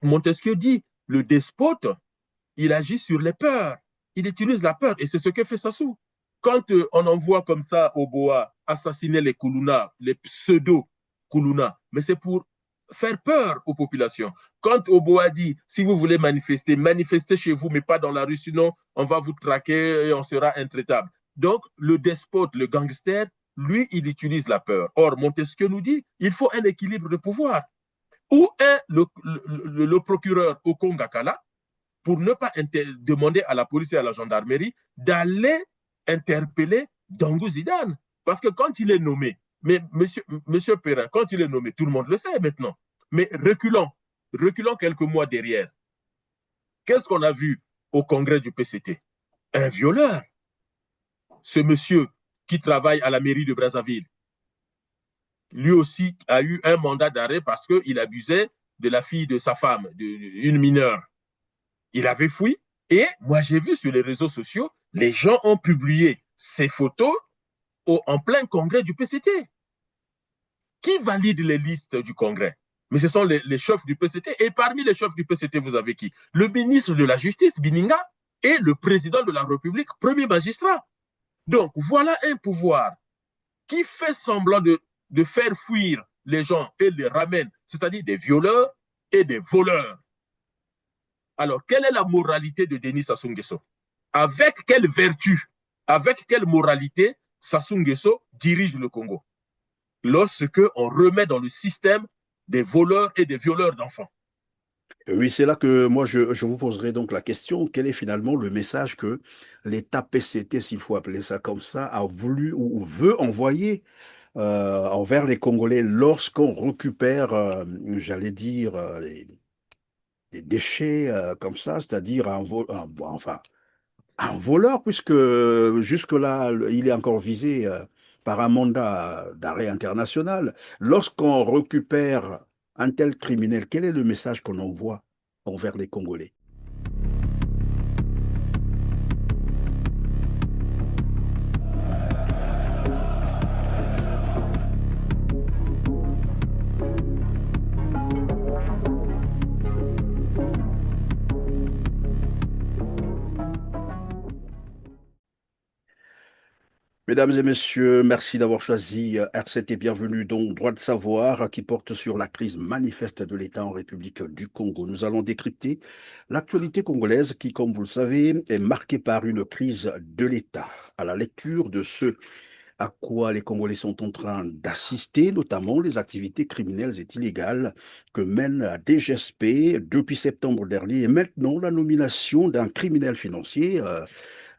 Montesquieu dit, le despote, il agit sur les peurs. Il utilise la peur. Et c'est ce que fait Sassou. Quand on envoie comme ça au Boa assassiner les Kuluna, les pseudo-Kuluna, mais c'est pour faire peur aux populations. Quand Oboa dit, si vous voulez manifester, manifestez chez vous, mais pas dans la rue, sinon on va vous traquer et on sera intraitable. Donc, le despote, le gangster, lui, il utilise la peur. Or, Montesquieu nous dit, il faut un équilibre de pouvoir. Ou est le procureur Okongakala pour ne pas demander à la police et à la gendarmerie d'aller interpeller Dangou Zidane. Parce que quand il est nommé, mais monsieur Perrin, quand il est nommé, tout le monde le sait maintenant. Mais reculons quelques mois derrière. Qu'est-ce qu'on a vu au congrès du PCT? Un violeur. Ce monsieur qui travaille à la mairie de Brazzaville, lui aussi a eu un mandat d'arrêt parce qu'il abusait de la fille de sa femme, une mineure. Il avait fui. Et moi, j'ai vu sur les réseaux sociaux, les gens ont publié ces photos en plein congrès du PCT. Qui valide les listes du congrès? Mais ce sont les chefs du PCT. Et parmi les chefs du PCT, vous avez qui? Le ministre de la Justice, Bininga, et le président de la République, premier magistrat. Donc, voilà un pouvoir qui fait semblant de faire fuir les gens et les ramène, c'est-à-dire des violeurs et des voleurs. Alors, quelle est la moralité de Denis Sassou Nguesso? Avec quelle vertu, avec quelle moralité Sassou Nguesso dirige le Congo lorsque on remet dans le système des voleurs et des violeurs d'enfants? Oui, c'est là que moi je vous poserai donc la question, quel est finalement le message que l'État PCT, s'il faut appeler ça comme ça, a voulu ou veut envoyer envers les Congolais lorsqu'on récupère, j'allais dire, les déchets comme ça, c'est-à-dire bon, enfin, un voleur, puisque jusque-là, il est encore visé par un mandat d'arrêt international. Lorsqu'on récupère un tel criminel, quel est le message qu'on envoie envers les Congolais? Mesdames et messieurs, merci d'avoir choisi R7 et bienvenue dans Droit de savoir qui porte sur la crise manifeste de l'État en République du Congo. Nous allons décrypter l'actualité congolaise qui, comme vous le savez, est marquée par une crise de l'État. À la lecture de ce à quoi les Congolais sont en train d'assister, notamment les activités criminelles et illégales que mène la DGSP depuis septembre dernier et maintenant la nomination d'un criminel financier,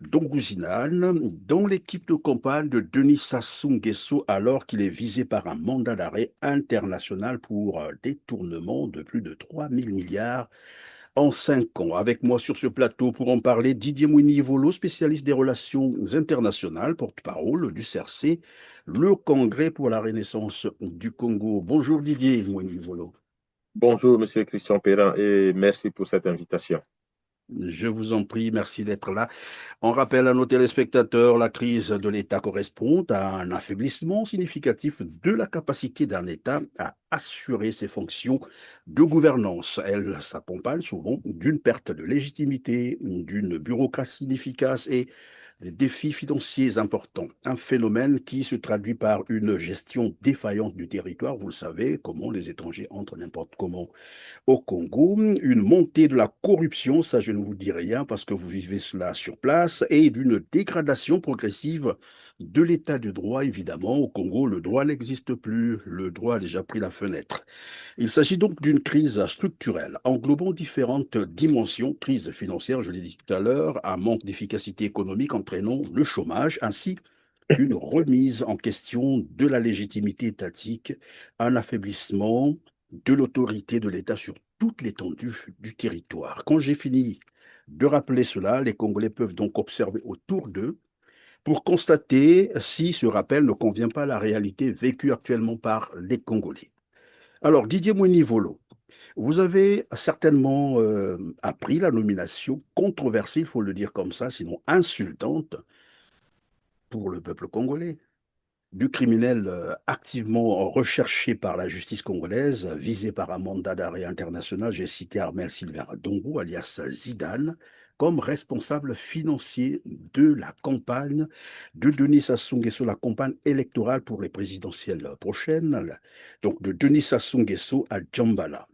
Dongouzinane, dans l'équipe de campagne de Denis Sassou Nguesso alors qu'il est visé par un mandat d'arrêt international pour détournement de plus de 3 000 milliards en 5 ans. Avec moi sur ce plateau pour en parler, Didier Mouni-Volo, spécialiste des relations internationales, porte-parole du CRC, le Congrès pour la Renaissance du Congo. Bonjour Didier Mouni-Volo. Bonjour, Monsieur Christian Perrin, et merci pour cette invitation. Je vous en prie, merci d'être là. On rappelle à nos téléspectateurs, la crise de l'État correspond à un affaiblissement significatif de la capacité d'un État à assurer ses fonctions de gouvernance. Elle s'accompagne souvent d'une perte de légitimité, d'une bureaucratie inefficace et des défis financiers importants. Un phénomène qui se traduit par une gestion défaillante du territoire. Vous le savez, comment les étrangers entrent n'importe comment au Congo, une montée de la corruption, ça je ne vous dis rien parce que vous vivez cela sur place, et d'une dégradation progressive de l'état de droit, évidemment. Au Congo, le droit n'existe plus, le droit a déjà pris la fenêtre. Il s'agit donc d'une crise structurelle, englobant différentes dimensions, crise financière, je l'ai dit tout à l'heure, un manque d'efficacité économique entraînant le chômage, ainsi qu'une remise en question de la légitimité étatique, un affaiblissement de l'autorité de l'État sur toute l'étendue du territoire. Quand j'ai fini de rappeler cela, les Congolais peuvent donc observer autour d'eux pour constater si ce rappel ne convient pas à la réalité vécue actuellement par les Congolais. Alors, Didier Mounivolo, vous avez certainement appris la nomination controversée, il faut le dire comme ça, sinon insultante pour le peuple congolais. du criminel activement recherché par la justice congolaise, visé par un mandat d'arrêt international. J'ai cité Armel Sylvain Dongo, alias Zidane, comme responsable financier de la campagne de Denis Sassou Nguesso, la campagne électorale pour les présidentielles prochaines, donc de Denis Sassou Nguesso à Djambala.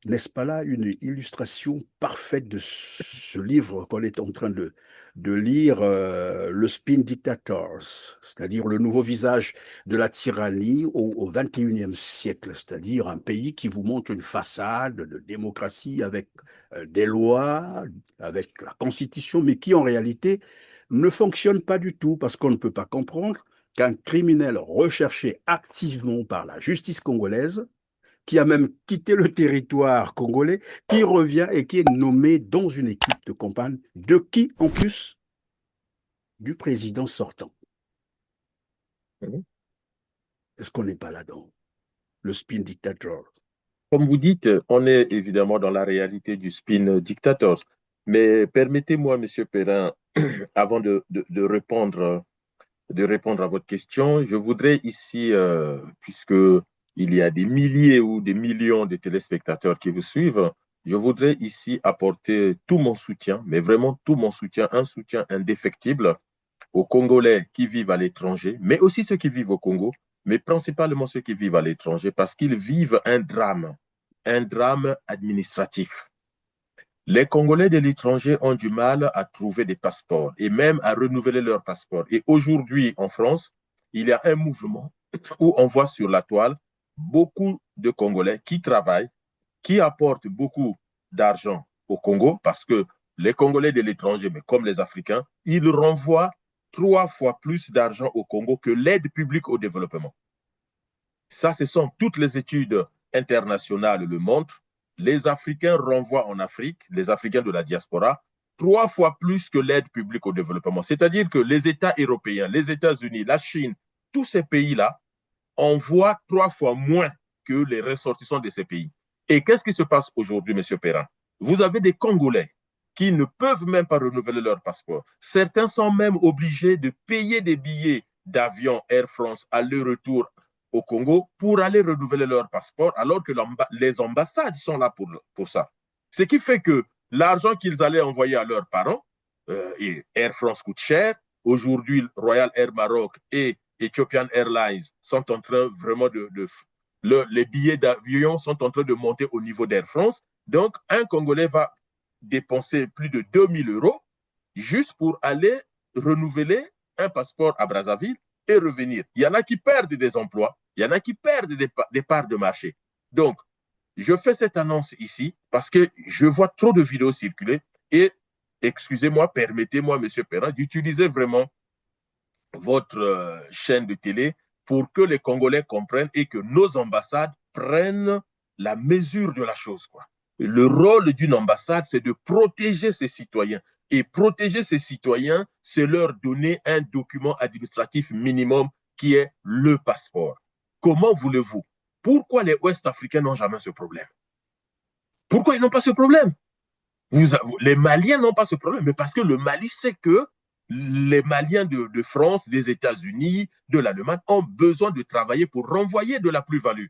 N'est-ce pas là une illustration parfaite de ce livre qu'on est en train de lire, Le Spin Dictators, c'est-à-dire le nouveau visage de la tyrannie au XXIe siècle, c'est-à-dire un pays qui vous montre une façade de démocratie avec des lois, avec la Constitution, mais qui en réalité ne fonctionne pas du tout parce qu'on ne peut pas comprendre qu'un criminel recherché activement par la justice congolaise qui a même quitté le territoire congolais, qui revient et qui est nommé dans une équipe de campagne, de qui en plus? Du président sortant. Est-ce qu'on n'est pas là-dedans? Le spin dictator. Comme vous dites, on est évidemment dans la réalité du spin dictator. Mais permettez-moi, Monsieur Perrin, avant de répondre à votre question, je voudrais ici, puisque il y a des milliers ou des millions de téléspectateurs qui vous suivent, je voudrais ici apporter tout mon soutien, mais vraiment tout mon soutien, un soutien indéfectible aux Congolais qui vivent à l'étranger, mais aussi ceux qui vivent au Congo, mais principalement ceux qui vivent à l'étranger, parce qu'ils vivent un drame administratif. Les Congolais de l'étranger ont du mal à trouver des passeports et même à renouveler leurs passeports. Et aujourd'hui, en France, il y a un mouvement où on voit sur la toile beaucoup de Congolais qui travaillent, qui apportent beaucoup d'argent au Congo parce que les Congolais de l'étranger, mais comme les Africains, ils renvoient 3 fois plus d'argent au Congo que l'aide publique au développement. Ça, ce sont toutes les études internationales le montrent. Les Africains renvoient en Afrique, les Africains de la diaspora, 3 fois plus que l'aide publique au développement. C'est-à-dire que les États européens, les États-Unis, la Chine, tous ces pays-là envoient 3 fois moins que les ressortissants de ces pays. Et qu'est-ce qui se passe aujourd'hui, M. Perrin? Vous avez des Congolais qui ne peuvent même pas renouveler leur passeport. Certains sont même obligés de payer des billets d'avion Air France aller-retour au Congo pour aller renouveler leur passeport, alors que les ambassades sont là pour ça. Ce qui fait que l'argent qu'ils allaient envoyer à leurs parents, et Air France coûte cher, aujourd'hui Royal Air Maroc et Ethiopian Airlines sont en train vraiment les billets d'avion sont en train de monter au niveau d'Air France. Donc, un Congolais va dépenser plus de 2000 euros juste pour aller renouveler un passeport à Brazzaville et revenir. Il y en a qui perdent des emplois, il y en a qui perdent des parts de marché. Donc, je fais cette annonce ici parce que je vois trop de vidéos circuler et, excusez-moi, permettez-moi, M. Perrin, d'utiliser vraiment votre chaîne de télé pour que les Congolais comprennent et que nos ambassades prennent la mesure de la chose, quoi. Le rôle d'une ambassade, c'est de protéger ses citoyens. Et protéger ses citoyens, c'est leur donner un document administratif minimum qui est le passeport. Comment voulez-vous? Pourquoi les Ouest-Africains n'ont jamais ce problème? Pourquoi ils n'ont pas ce problème? Les Maliens n'ont pas ce problème, mais parce que le Mali sait que les Maliens de France, des États-Unis, de l'Allemagne ont besoin de travailler pour renvoyer de la plus-value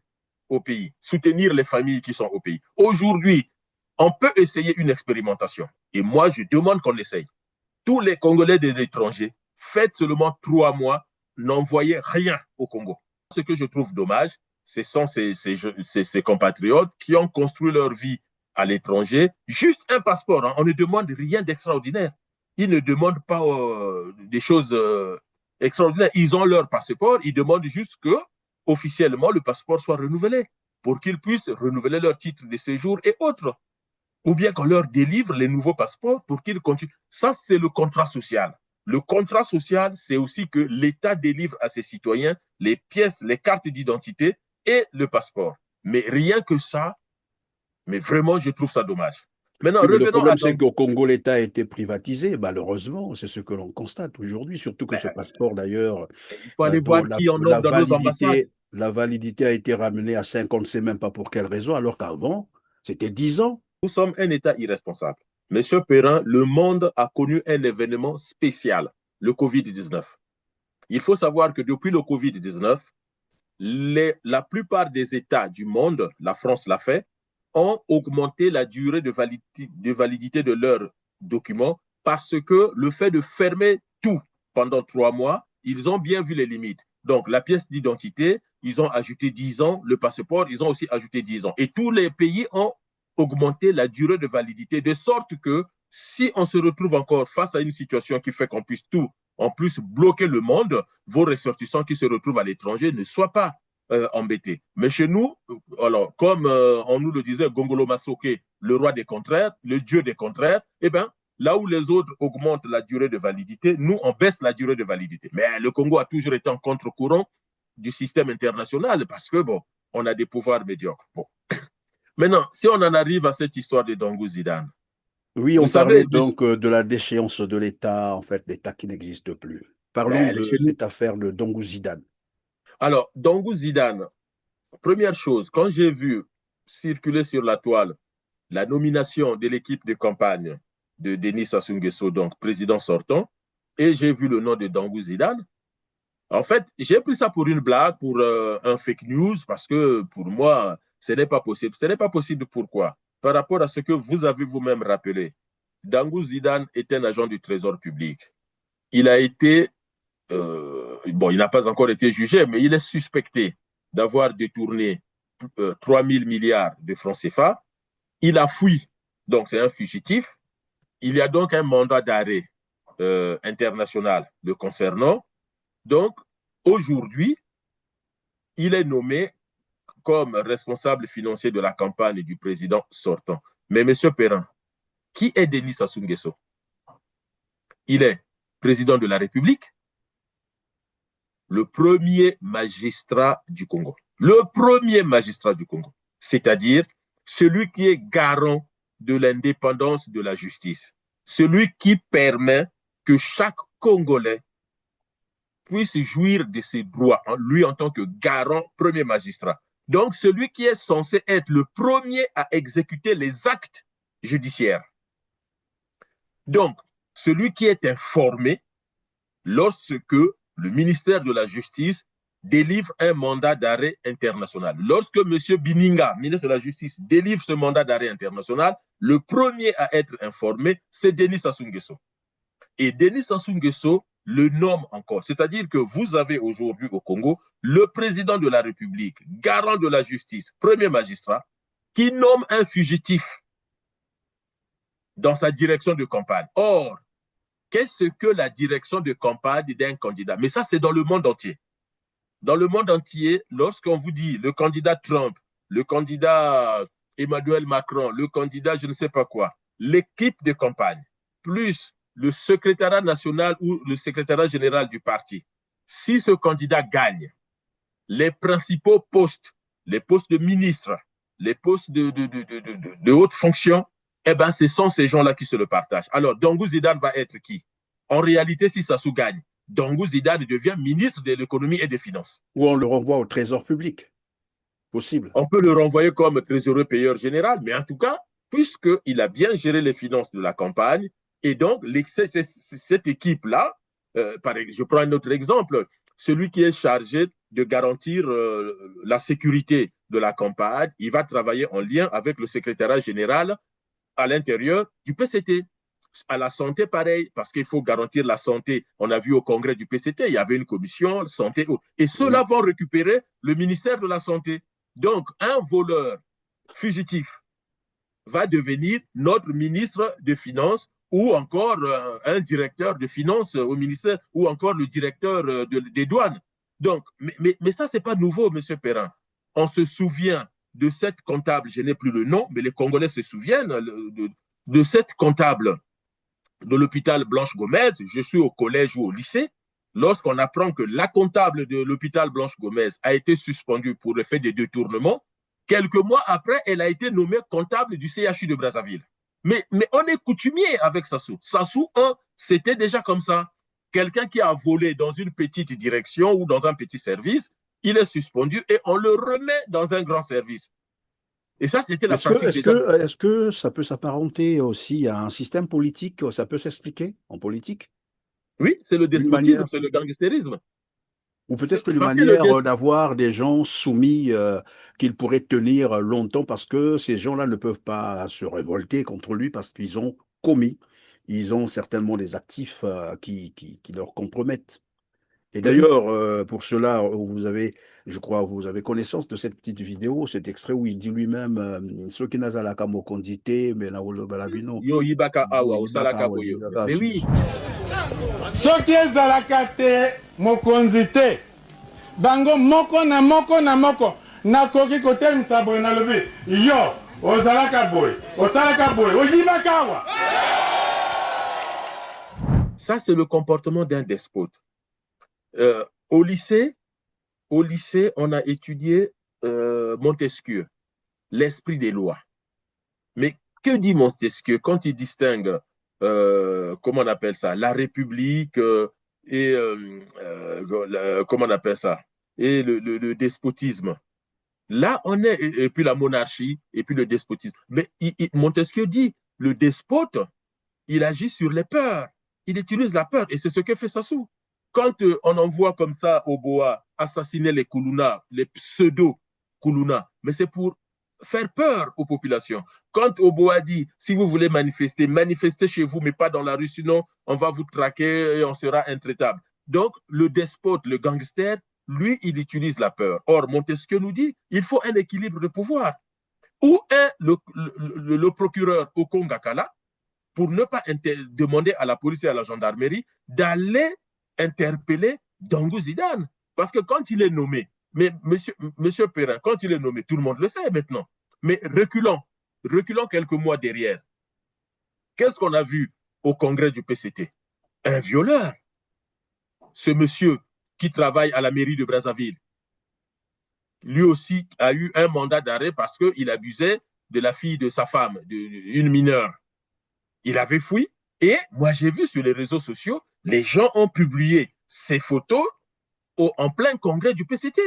au pays, soutenir les familles qui sont au pays. Aujourd'hui, on peut essayer une expérimentation. Et moi, je demande qu'on essaye. Tous les Congolais des étrangers, faites seulement 3 mois, n'envoyez rien au Congo. Ce que je trouve dommage, ce sont ces compatriotes qui ont construit leur vie à l'étranger, juste un passeport. Hein. On ne demande rien d'extraordinaire. Ils ne demandent pas des choses extraordinaires. Ils ont leur passeport, ils demandent juste que, officiellement, le passeport soit renouvelé pour qu'ils puissent renouveler leur titre de séjour et autres. Ou bien qu'on leur délivre les nouveaux passeports pour qu'ils continuent. Ça, c'est le contrat social. Le contrat social, c'est aussi que l'État délivre à ses citoyens les pièces, les cartes d'identité et le passeport. Mais rien que ça, mais vraiment, je trouve ça dommage. Maintenant, Oui, mais le revenons à... problème, c'est qu'au Congo, l'État a été privatisé, malheureusement. C'est ce que l'on constate aujourd'hui, surtout que ce passeport, d'ailleurs, Il faut aller dont voir qui en offre dans nos ambassades. la validité a été ramenée à 5, on ne sait même pas pour quelle raison, alors qu'avant, c'était 10 ans. Nous sommes un État irresponsable. Monsieur Perrin, le monde a connu un événement spécial, le Covid-19. Il faut savoir que depuis le Covid-19, la plupart des États du monde, la France l'a fait, ont augmenté la durée de validité de leurs documents parce que le fait de fermer tout pendant 3 mois, ils ont bien vu les limites. Donc, la pièce d'identité, ils ont ajouté 10 ans, le passeport, ils ont aussi ajouté 10 ans. Et tous les pays ont augmenté la durée de validité, de sorte que si on se retrouve encore face à une situation qui fait qu'on puisse tout, en plus, bloquer le monde, vos ressortissants qui se retrouvent à l'étranger ne soient pas embêtés. Mais chez nous, alors, comme on nous le disait, Gongolo Masoke, le roi des contraires, le dieu des contraires, eh bien, là où les autres augmentent la durée de validité, nous, on baisse la durée de validité. Mais le Congo a toujours été en contre-courant du système international parce que, bon, on a des pouvoirs médiocres. Bon. Maintenant, si on en arrive à cette histoire de Dongou Zidane, Oui, vous on savez, parlait donc de la déchéance de l'État, en fait, l'État qui n'existe plus. Parlons ben, de chez nous. cette affaire de Dongou Zidane. Alors, Dongou Zidane, première chose, quand j'ai vu circuler sur la toile la nomination de l'équipe de campagne de Denis Sassou Nguesso, donc président sortant, et j'ai vu le nom de Dongou Zidane, en fait, j'ai pris ça pour une blague, pour un fake news, parce que pour moi, ce n'est pas possible. Ce n'est pas possible pourquoi? Par rapport à ce que vous avez vous-même rappelé, Dangou Zidane est un agent du Trésor public. Il a été, bon, il n'a pas encore été jugé, mais il est suspecté d'avoir détourné 3 000 milliards de francs CFA. Il a fui, donc c'est un fugitif. Il y a donc un mandat d'arrêt international le concernant. Donc, aujourd'hui, il est nommé comme responsable financier de la campagne du président sortant. Mais M. Perrin, qui est Denis Sassou Nguesso? Il est président de la République, le premier magistrat du Congo. Le premier magistrat du Congo, c'est-à-dire celui qui est garant de l'indépendance de la justice, celui qui permet que chaque Congolais puisse jouir de ses droits, hein, lui en tant que garant, premier magistrat. Donc, celui qui est censé être le premier à exécuter les actes judiciaires. Donc, celui qui est informé lorsque le ministère de la Justice délivre un mandat d'arrêt international. Lorsque M. Bininga, ministre de la Justice, délivre ce mandat d'arrêt international, le premier à être informé, c'est Denis Sassou Nguesso. Et Denis Sassou Nguesso le nomme encore. C'est-à-dire que vous avez aujourd'hui au Congo le président de la République, garant de la justice, premier magistrat, qui nomme un fugitif dans sa direction de campagne. Or, qu'est-ce que la direction de campagne d'un candidat? Mais ça, c'est dans le monde entier. Dans le monde entier, lorsqu'on vous dit le candidat Trump, le candidat Emmanuel Macron, le candidat je ne sais pas quoi, l'équipe de campagne, plus le secrétariat national ou le secrétariat général du parti, si ce candidat gagne, les principaux postes, les postes de ministre, les postes de haute fonction, eh ben, ce sont ces gens-là qui se le partagent. Alors, Dongou Zidane va être qui? En réalité, si Sassou gagne, Dongou Zidane devient ministre de l'économie et des finances. Ou on le renvoie au trésor public, possible. On peut le renvoyer comme trésorier payeur général, mais en tout cas, puisqu'il a bien géré les finances de la campagne, et donc cette équipe-là, je prends un autre exemple, celui qui est chargé de garantir la sécurité de la campagne, il va travailler en lien avec le secrétariat général à l'intérieur du PCT. À la santé, pareil, parce qu'il faut garantir la santé. On a vu au congrès du PCT, il y avait une commission santé. Et ceux-là vont récupérer le ministère de la Santé. Donc, un voleur fugitif va devenir notre ministre des Finances ou encore un directeur de finances au ministère ou encore le directeur des douanes. Donc, mais ça, ce n'est pas nouveau, M. Perrin. On se souvient de cette comptable, je n'ai plus le nom, mais les Congolais se souviennent de cette comptable de l'hôpital Blanche Gomez. Je suis au collège ou au lycée. Lorsqu'on apprend que la comptable de l'hôpital Blanche Gomez a été suspendue pour le fait des détournements, quelques mois après, elle a été nommée comptable du CHU de Brazzaville. Mais on est coutumier avec Sassou. Sassou, c'était déjà comme ça. Quelqu'un qui a volé dans une petite direction ou dans un petit service, il est suspendu et on le remet dans un grand service. Et ça, c'était la pratique déjà. Est-ce que ça peut s'apparenter aussi à un système politique? Ça peut s'expliquer en politique? Oui, c'est le D'une despotisme, manière, c'est le gangstérisme. Ou peut-être une Parce que le manière d'avoir des gens soumis qu'ils pourraient tenir longtemps parce que ces gens-là ne peuvent pas se révolter contre lui parce qu'ils ont commis, ils ont certainement des actifs qui leur compromettent. Et oui, d'ailleurs, pour cela, vous avez, je crois, vous avez connaissance de cette petite vidéo, cet extrait où il dit lui-même, ceux qui n'azalaka mokondité, mais na wolo balabino, Yo Yibaka Awa, yibaka Osalaka wa Boyo. yibaka, Mais ainsi de oui, suite. soki ezalaka te mokonzi te bango moko na moko na moko nakoki kotelemisa boye nalobi yo ozalaka boye osalaka boye oyibaka awa. ça c'est le comportement d'un despote. Euh, au lycée, au lycée, on a étudié Montesquieu, l'esprit des lois. Mais que dit Montesquieu quand il distingue, comment on appelle ça, la République et, comment on appelle ça, et le despotisme. Là, on est, et puis la monarchie, et puis le despotisme. Mais Montesquieu dit, le despote, il agit sur les peurs. Il utilise la peur, et c'est ce que fait Sassou. Quand on envoie comme ça au Boa assassiner les Koulouna, les pseudo-Koulouna, mais c'est pour faire peur aux populations. Quand Oboa dit, si vous voulez manifester, manifestez chez vous, mais pas dans la rue, sinon on va vous traquer et on sera intraitable. Donc, le despote, le gangster, lui, il utilise la peur. Or, Montesquieu nous dit, il faut un équilibre de pouvoir. Où est le procureur Okongakala pour ne pas demander à la police et à la gendarmerie d'aller interpeller Dangou Zidane. Parce que quand il est nommé, mais monsieur Perrin, quand il est nommé, tout le monde le sait maintenant. Mais reculons quelques mois derrière. Qu'est-ce qu'on a vu au congrès du PCT? Un violeur. Ce monsieur qui travaille à la mairie de Brazzaville, lui aussi a eu un mandat d'arrêt parce qu'il abusait de la fille de sa femme, une mineure. Il avait fui. Et moi, j'ai vu sur les réseaux sociaux, les gens ont publié ces photos en plein congrès du PCT.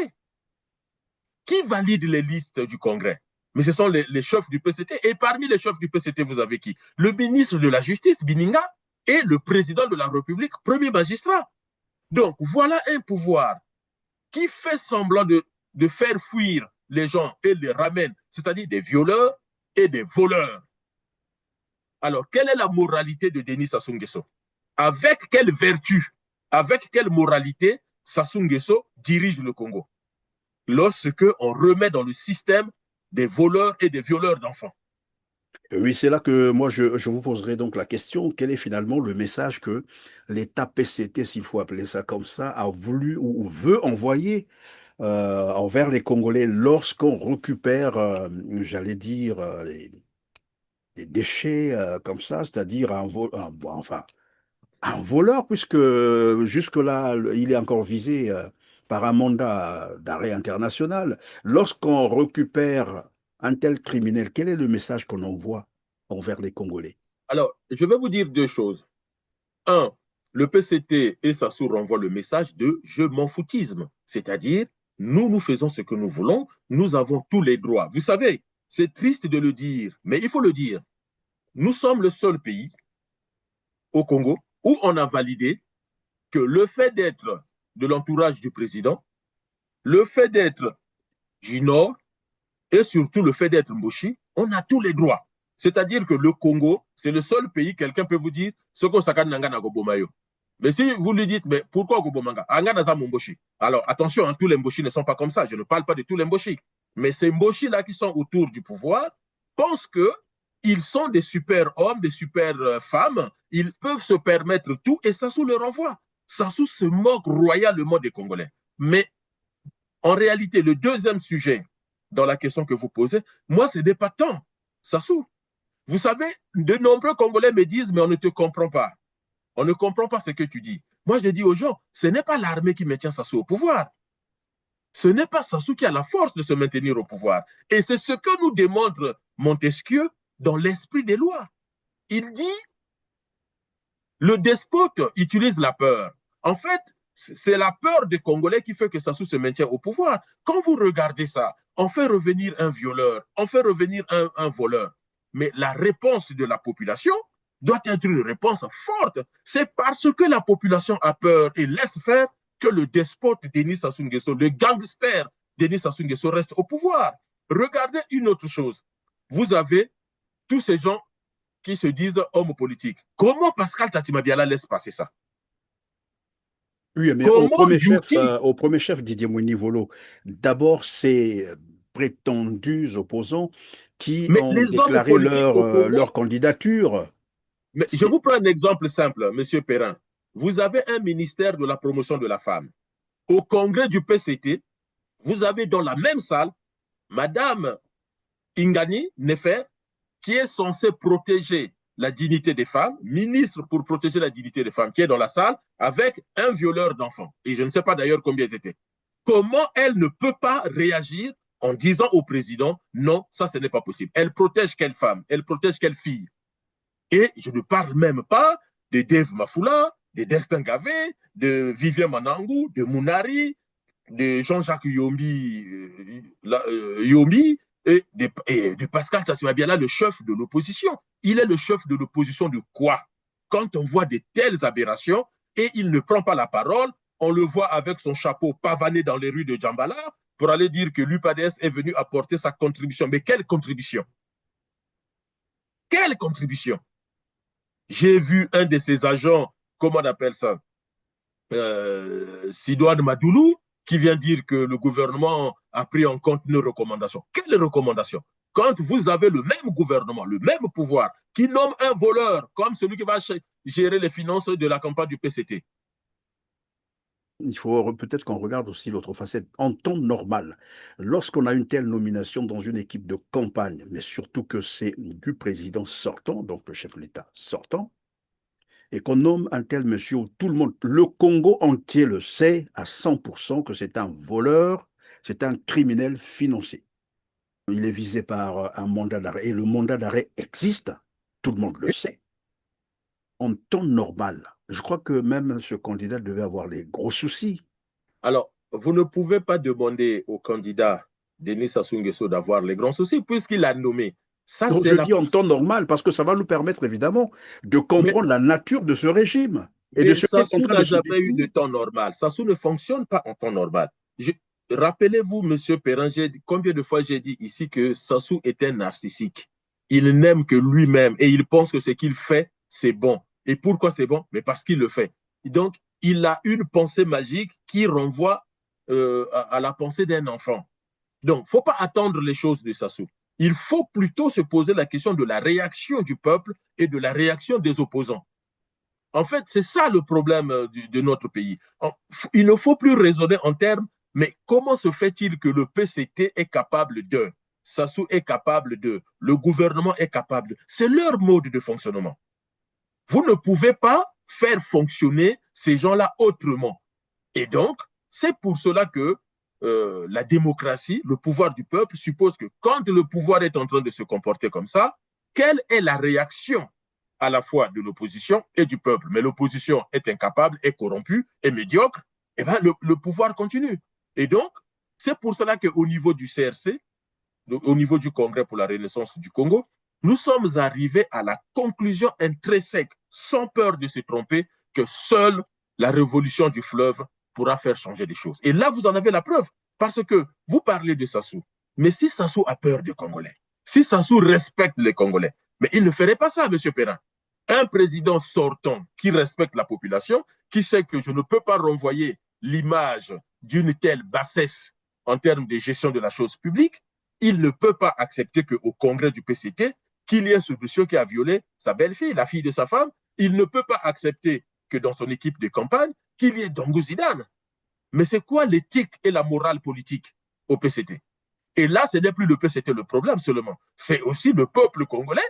Qui valide les listes du congrès? Mais ce sont les chefs du PCT. Et parmi les chefs du PCT, vous avez qui? Le ministre de la Justice, Bininga, et le président de la République, premier magistrat. Donc, voilà un pouvoir qui fait semblant de faire fuir les gens et les ramène, c'est-à-dire des violeurs et des voleurs. Alors, quelle est la moralité de Denis Sassou Nguesso? Avec quelle vertu, avec quelle moralité Sassou Nguesso dirige le Congo? Lorsque on remet dans le système des voleurs et des violeurs d'enfants. Oui, c'est là que moi je vous poserai donc la question, quel est finalement le message que l'État PCT, s'il faut appeler ça comme ça, a voulu ou veut envoyer envers les Congolais lorsqu'on récupère, j'allais dire, les déchets comme ça, c'est-à-dire enfin, un voleur, puisque jusque-là, il est encore visé par un mandat d'arrêt international. Lorsqu'on récupère un tel criminel, quel est le message qu'on envoie envers les Congolais? Alors, je vais vous dire deux choses. Un, le PCT et Sassou renvoient le message de je m'en foutisme, c'est-à-dire nous faisons ce que nous voulons, nous avons tous les droits. Vous savez, c'est triste de le dire, mais il faut le dire. Nous sommes le seul pays au Congo où on a validé que le fait d'être de l'entourage du président, le fait d'être du Nord et surtout le fait d'être Mboshi, on a tous les droits. C'est-à-dire que le Congo, c'est le seul pays, quelqu'un peut vous dire, ce qu'on s'accade Nangana Gobomayo. Mais si vous lui dites, mais pourquoi Gobomanga? Anganaza Mboshi. Alors attention, hein, tous les Mboshi ne sont pas comme ça. Je ne parle pas de tous les Mboshi. Mais ces Mboshi-là qui sont autour du pouvoir pensent qu'ils sont des super hommes, des super femmes. Ils peuvent se permettre tout et Sassou le renvoie. Sassou se moque royalement des Congolais. Mais en réalité, le deuxième sujet dans la question que vous posez, moi, ce n'est pas tant. Sassou, vous savez, de nombreux Congolais me disent, mais on ne te comprend pas. On ne comprend pas ce que tu dis. Moi, je dis aux gens, ce n'est pas l'armée qui maintient Sassou au pouvoir. Ce n'est pas Sassou qui a la force de se maintenir au pouvoir. Et c'est ce que nous démontre Montesquieu dans l'esprit des lois. Il dit, le despote utilise la peur. En fait, c'est la peur des Congolais qui fait que Sassou se maintient au pouvoir. Quand vous regardez ça, on fait revenir un violeur, on fait revenir un voleur. Mais la réponse de la population doit être une réponse forte. C'est parce que la population a peur et laisse faire que le despote Denis Sassou Nguesso, le gangster Denis Sassou Nguesso reste au pouvoir. Regardez une autre chose. Vous avez tous ces gens qui se disent hommes politiques. Comment Pascal Tatima Biala laisse passer ça? Oui, mais au premier chef Didier Mouni-Volo, d'abord, ces prétendus opposants qui mais ont déclaré leur candidature. Mais je vous prends un exemple simple, M. Perrin. Vous avez un ministère de la promotion de la femme. Au congrès du PCT, vous avez dans la même salle Madame Ingani Nefer, qui est censée protéger la dignité des femmes, ministre pour protéger la dignité des femmes, qui est dans la salle avec un violeur d'enfants. Et je ne sais pas d'ailleurs combien ils étaient. Comment elle ne peut pas réagir en disant au président, non, ça, ce n'est pas possible. Elle protège quelle femme? Elle protège quelle fille? Et je ne parle même pas de Dave Mafoula, de Destin Gavé, de Vivien Manangou, de Mounari, de Jean-Jacques Yombi, et de Pascal Tatima Biala, le chef de l'opposition. Il est le chef de l'opposition de quoi? Quand on voit de telles aberrations et il ne prend pas la parole, on le voit avec son chapeau pavané dans les rues de Djambala pour aller dire que l'UPADS est venu apporter sa contribution. Mais quelle contribution? Quelle contribution? J'ai vu un de ses agents, comment on appelle ça, Sidouane Madoulou, qui vient dire que le gouvernement a pris en compte nos recommandations. Quelles recommandations? Quand vous avez le même gouvernement, le même pouvoir, qui nomme un voleur comme celui qui va gérer les finances de la campagne du PCT. Il faut peut-être qu'on regarde aussi l'autre facette. En temps normal, lorsqu'on a une telle nomination dans une équipe de campagne, mais surtout que c'est du président sortant, donc le chef de l'État sortant, et qu'on nomme un tel monsieur, tout le monde, le Congo entier le sait à 100% que c'est un voleur, c'est un criminel financier. Il est visé par un mandat d'arrêt, et le mandat d'arrêt existe, tout le monde le sait. En temps normal, je crois que même ce candidat devait avoir les gros soucis. Alors, vous ne pouvez pas demander au candidat Denis Sassou Nguesso d'avoir les grands soucis puisqu'il l'a nommé. Ça, donc, je dis en temps normal parce que ça va nous permettre évidemment de comprendre la nature de ce régime. Et de ce Sassou n'a jamais eu de temps normal. Sassou ne fonctionne pas en temps normal. Rappelez-vous, M. Perrin, combien de fois j'ai dit ici que Sassou est un narcissique. Il n'aime que lui-même et il pense que ce qu'il fait, c'est bon. Et pourquoi c'est bon? Mais parce qu'il le fait. Et donc, il a une pensée magique qui renvoie à la pensée d'un enfant. Donc, il ne faut pas attendre les choses de Sassou. Il faut plutôt se poser la question de la réaction du peuple et de la réaction des opposants. En fait, c'est ça le problème de notre pays. Il ne faut plus raisonner en termes, mais comment se fait-il que le PCT est capable de, Sassou est capable de, le gouvernement est capable de. C'est leur mode de fonctionnement. Vous ne pouvez pas faire fonctionner ces gens-là autrement. Et donc, c'est pour cela que la démocratie, le pouvoir du peuple, suppose que quand le pouvoir est en train de se comporter comme ça, quelle est la réaction à la fois de l'opposition et du peuple? Mais l'opposition est incapable, est corrompue, est médiocre, et bien le pouvoir continue. Et donc, c'est pour cela qu'au niveau du CRC, au niveau du Congrès pour la Renaissance du Congo, nous sommes arrivés à la conclusion intrinsèque, sans peur de se tromper, que seule la révolution du fleuve pourra faire changer les choses. Et là, vous en avez la preuve, parce que vous parlez de Sassou, mais si Sassou a peur des Congolais, si Sassou respecte les Congolais, mais il ne ferait pas ça, M. Perrin. Un président sortant qui respecte la population, qui sait que je ne peux pas renvoyer l'image d'une telle bassesse en termes de gestion de la chose publique, il ne peut pas accepter qu'au congrès du PCT, qu'il y ait ce monsieur qui a violé sa belle-fille, la fille de sa femme. Il ne peut pas accepter que dans son équipe de campagne, qu'il y ait Dongo Zidane. Mais c'est quoi l'éthique et la morale politique au PCT? Et là, ce n'est plus le PCT le problème seulement. C'est aussi le peuple congolais.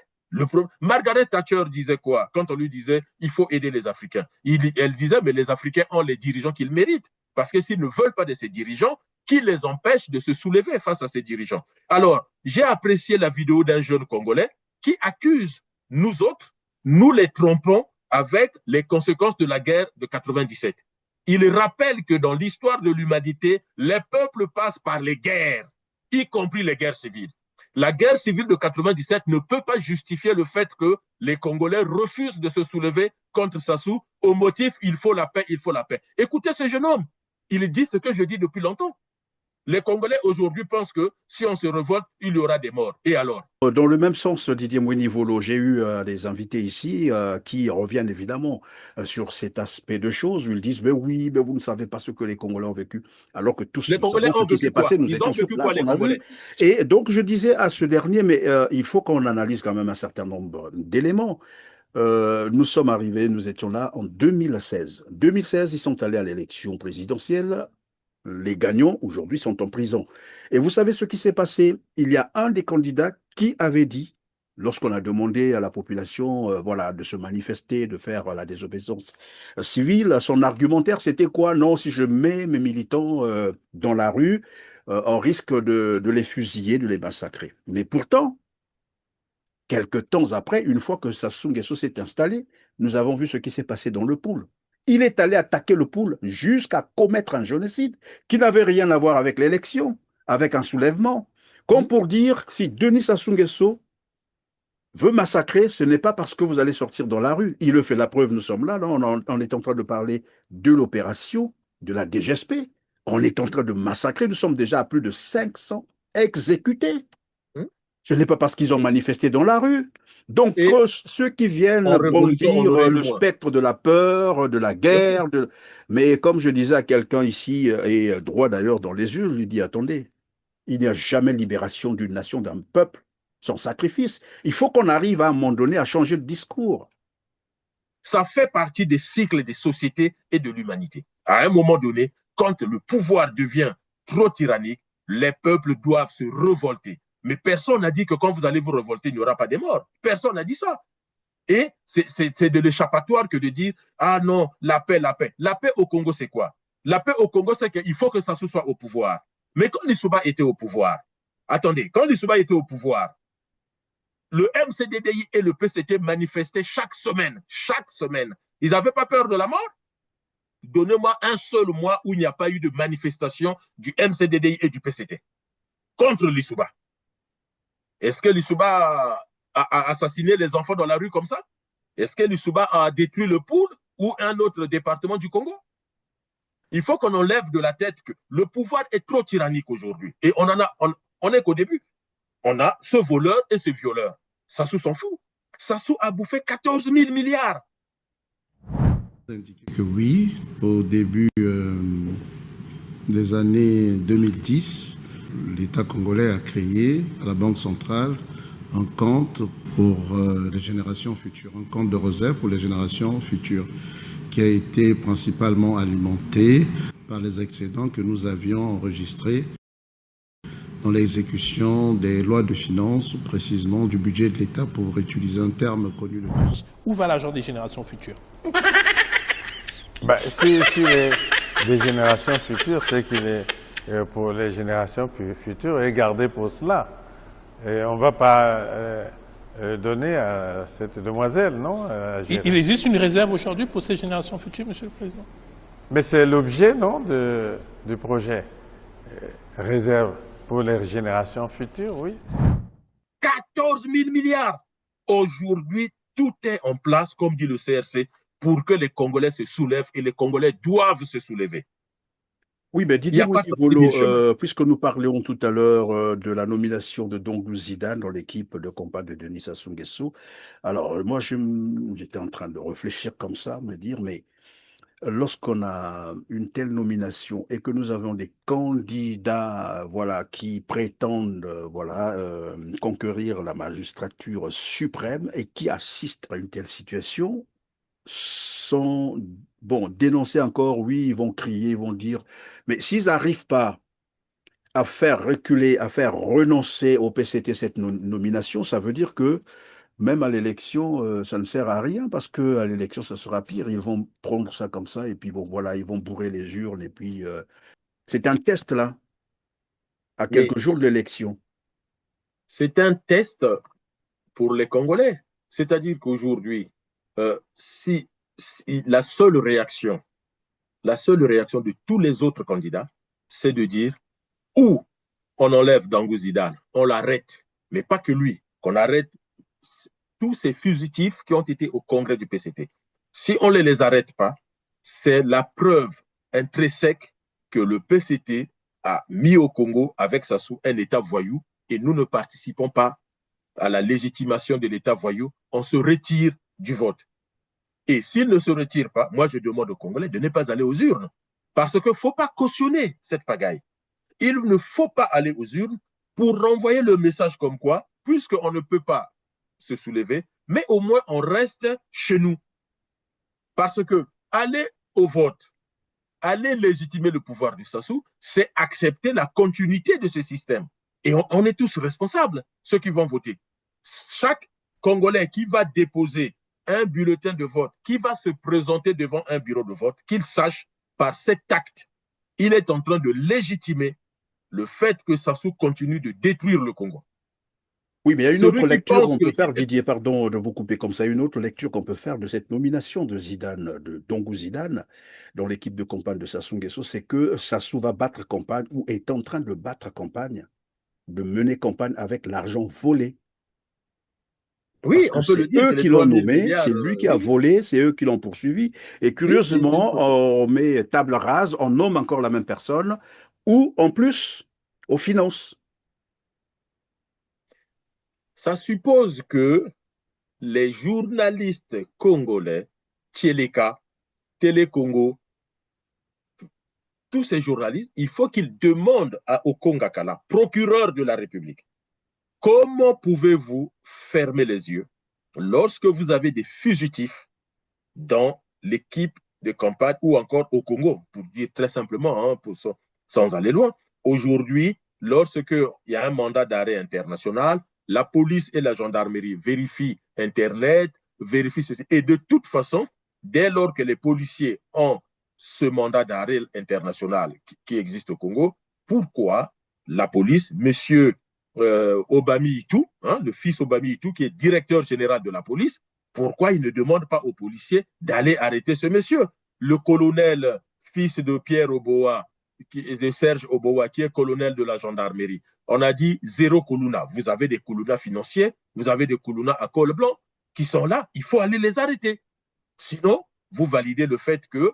Margaret Thatcher disait quoi quand on lui disait il faut aider les Africains? Elle disait mais les Africains ont les dirigeants qu'ils méritent. Parce que s'ils ne veulent pas de ces dirigeants, qui les empêche de se soulever face à ces dirigeants? Alors, j'ai apprécié la vidéo d'un jeune Congolais qui accuse nous autres, nous les trompons avec les conséquences de la guerre de 97. Il rappelle que dans l'histoire de l'humanité, les peuples passent par les guerres, y compris les guerres civiles. La guerre civile de 97 ne peut pas justifier le fait que les Congolais refusent de se soulever contre Sassou au motif il faut la paix, il faut la paix. Écoutez ce jeune homme, Il dit ce que je dis depuis longtemps. Les Congolais aujourd'hui pensent que si on se révolte, il y aura des morts. Et alors? Dans le même sens, Didier Mouinivolo, j'ai eu des invités ici qui reviennent évidemment sur cet aspect de choses où ils disent, mais oui, mais vous ne savez pas ce que les Congolais ont vécu. Alors que tous Les nous Congolais savons ce ont qui s'est vécu quoi? passé, nous Ils ont étions sur vécu quoi, place, les on a vu. Congolais? Et donc je disais à ce dernier, mais il faut qu'on analyse quand même un certain nombre d'éléments. Nous sommes arrivés, nous étions là en 2016. 2016, ils sont allés à l'élection présidentielle. Les gagnants, aujourd'hui, sont en prison. Et vous savez ce qui s'est passé? Il y a un des candidats qui avait dit, lorsqu'on a demandé à la population voilà, de se manifester, de faire la désobéissance civile, son argumentaire, c'était quoi? Non, si je mets mes militants dans la rue, on risque de les fusiller, de les massacrer. Mais pourtant, quelques temps après, une fois que Sassou Nguesso s'est installé, nous avons vu ce qui s'est passé dans le pool. Il est allé attaquer le pool jusqu'à commettre un génocide qui n'avait rien à voir avec l'élection, avec un soulèvement. Comme pour dire, si Denis Sassou Nguesso veut massacrer, ce n'est pas parce que vous allez sortir dans la rue. Il le fait, la preuve, nous sommes là, on est en train de parler de l'opération, de la DGSP. On est en train de massacrer, nous sommes déjà à plus de 500 exécutés. Ce n'est pas parce qu'ils ont manifesté dans la rue. Donc, ceux qui viennent brandir le spectre de la peur, de la guerre, mais comme je disais à quelqu'un ici, et droit d'ailleurs dans les yeux, je lui dis, attendez, il n'y a jamais libération d'une nation, d'un peuple sans sacrifice. Il faut qu'on arrive à un moment donné à changer de discours. Ça fait partie des cycles des sociétés et de l'humanité. À un moment donné, quand le pouvoir devient trop tyrannique, les peuples doivent se révolter. Mais personne n'a dit que quand vous allez vous révolter, il n'y aura pas de morts. Personne n'a dit ça. Et c'est de l'échappatoire que de dire, ah non, la paix, la paix. La paix au Congo, c'est quoi? La paix au Congo, c'est qu'il faut que Sassou soit au pouvoir. Mais quand Lissouba était au pouvoir, attendez, quand Lissouba était au pouvoir, le MCDDI et le PCT manifestaient chaque semaine. Chaque semaine. Ils n'avaient pas peur de la mort? Donnez-moi un seul mois où il n'y a pas eu de manifestation du MCDDI et du PCT contre Lissouba. Est-ce que Lissouba a assassiné les enfants dans la rue comme ça? Est-ce que Lissouba a détruit le Poul ou un autre département du Congo? Il faut qu'on enlève de la tête que le pouvoir est trop tyrannique aujourd'hui. Et on est qu'au début. On a ce voleur et ce violeur. Sassou s'en fout. Sassou a bouffé 14 000 milliards. Que oui, au début des années 2010, l'État congolais a créé à la Banque centrale un compte pour les générations futures, un compte de réserve pour les générations futures, qui a été principalement alimenté par les excédents que nous avions enregistrés dans l'exécution des lois de finances, précisément du budget de l'État, pour utiliser un terme connu de tous. Où va l'argent des générations futures? Si les générations futures, c'est qu'il est pour les générations futures est gardé pour cela. Et on ne va pas donner à cette demoiselle, non? Il existe une réserve aujourd'hui pour ces générations futures, Monsieur le Président? Mais c'est l'objet, non, du projet. Réserve pour les générations futures, oui. 14 000 milliards. Aujourd'hui, tout est en place, comme dit le CRC, pour que les Congolais se soulèvent et les Congolais doivent se soulever. Oui, mais Didier Mouinivolo, puisque nous parlions tout à l'heure de la nomination de Dongou Zidane dans l'équipe de combat de Denis Sassou Nguesso, alors moi j'étais en train de réfléchir comme ça, me dire, mais lorsqu'on a une telle nomination et que nous avons des candidats voilà, qui prétendent conquérir la magistrature suprême et qui assistent à une telle situation, sont dénoncer encore, oui, ils vont crier, ils vont dire, mais s'ils n'arrivent pas à faire reculer, à faire renoncer au PCT cette nomination, ça veut dire que même à l'élection, ça ne sert à rien parce que à l'élection, ça sera pire. Ils vont prendre ça comme ça et puis ils vont bourrer les urnes et puis c'est un test là, à quelques jours de l'élection. C'est un test pour les Congolais. C'est-à-dire qu'aujourd'hui, si la seule réaction de tous les autres candidats, c'est de dire ou on enlève Dongou Zidane, on l'arrête, mais pas que lui, qu'on arrête tous ces fugitifs qui ont été au congrès du PCT. Si on ne les arrête pas, c'est la preuve intrinsèque que le PCT a mis au Congo, avec Sassou, un État voyou, et nous ne participons pas à la légitimation de l'État voyou, on se retire du vote. Et s'il ne se retire pas, moi je demande aux Congolais de ne pas aller aux urnes, parce qu'il ne faut pas cautionner cette pagaille. Il ne faut pas aller aux urnes pour renvoyer le message comme quoi, puisqu'on ne peut pas se soulever, mais au moins on reste chez nous. Parce que aller au vote, aller légitimer le pouvoir du Sassou, c'est accepter la continuité de ce système. Et on est tous responsables, ceux qui vont voter. Chaque Congolais qui va déposer un bulletin de vote, qui va se présenter devant un bureau de vote, qu'il sache par cet acte, il est en train de légitimer le fait que Sassou continue de détruire le Congo. Oui, mais il y a une autre lecture qu'on peut faire, Didier, pardon de vous couper comme ça, une autre lecture qu'on peut faire de cette nomination de Zidane, de Dongou Zidane, dans l'équipe de campagne de Sassou Nguesso, c'est que Sassou va battre campagne, ou est en train de battre campagne, de mener campagne avec l'argent volé. Oui, on peut le dire. C'est eux qui l'ont nommé, c'est lui qui a volé, c'est eux qui l'ont poursuivi. Et curieusement, on met table rase, on nomme encore la même personne, ou en plus, aux finances. Ça suppose que les journalistes congolais, Tcheleka, Télé Congo, tous ces journalistes, il faut qu'ils demandent à Okongakala, procureur de la République, comment pouvez-vous fermer les yeux lorsque vous avez des fugitifs dans l'équipe de campagne ou encore au Congo, pour dire très simplement, hein, sans aller loin. Aujourd'hui, lorsqu'il y a un mandat d'arrêt international, la police et la gendarmerie vérifient Internet, vérifient ceci. Et de toute façon, dès lors que les policiers ont ce mandat d'arrêt international qui existe au Congo, pourquoi la police, monsieur Obami Itou, hein, le fils Obami Itou, qui est directeur général de la police, pourquoi il ne demande pas aux policiers d'aller arrêter ce monsieur? Le colonel, fils de Pierre Oboa, de Serge Oboa, qui est colonel de la gendarmerie, on a dit 0 Kuluna. Vous avez des Kuluna financiers, vous avez des Kuluna à col blanc qui sont là, il faut aller les arrêter. Sinon, vous validez le fait que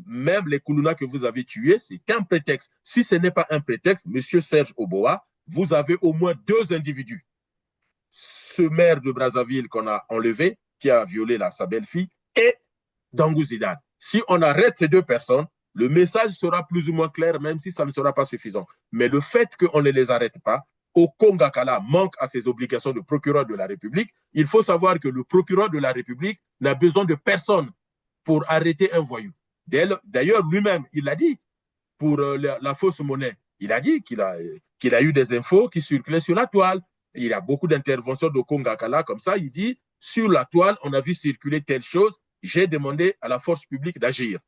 même les Kuluna que vous avez tués, c'est qu'un prétexte. Si ce n'est pas un prétexte, monsieur Serge Oboa, vous avez au moins 2 individus. Ce maire de Brazzaville qu'on a enlevé, qui a violé sa belle-fille, et Dongou Zidane. Si on arrête ces 2 personnes, le message sera plus ou moins clair, même si ça ne sera pas suffisant. Mais le fait qu'on ne les arrête pas, Okongakala manque à ses obligations de procureur de la République. Il faut savoir que le procureur de la République n'a besoin de personne pour arrêter un voyou. D'ailleurs, lui-même, il l'a dit pour la fausse monnaie. Il a dit qu'il a eu des infos qui circulaient sur la toile. Il y a beaucoup d'interventions d'Okongakala comme ça. Il dit, sur la toile, on a vu circuler telle chose. J'ai demandé à la force publique d'agir.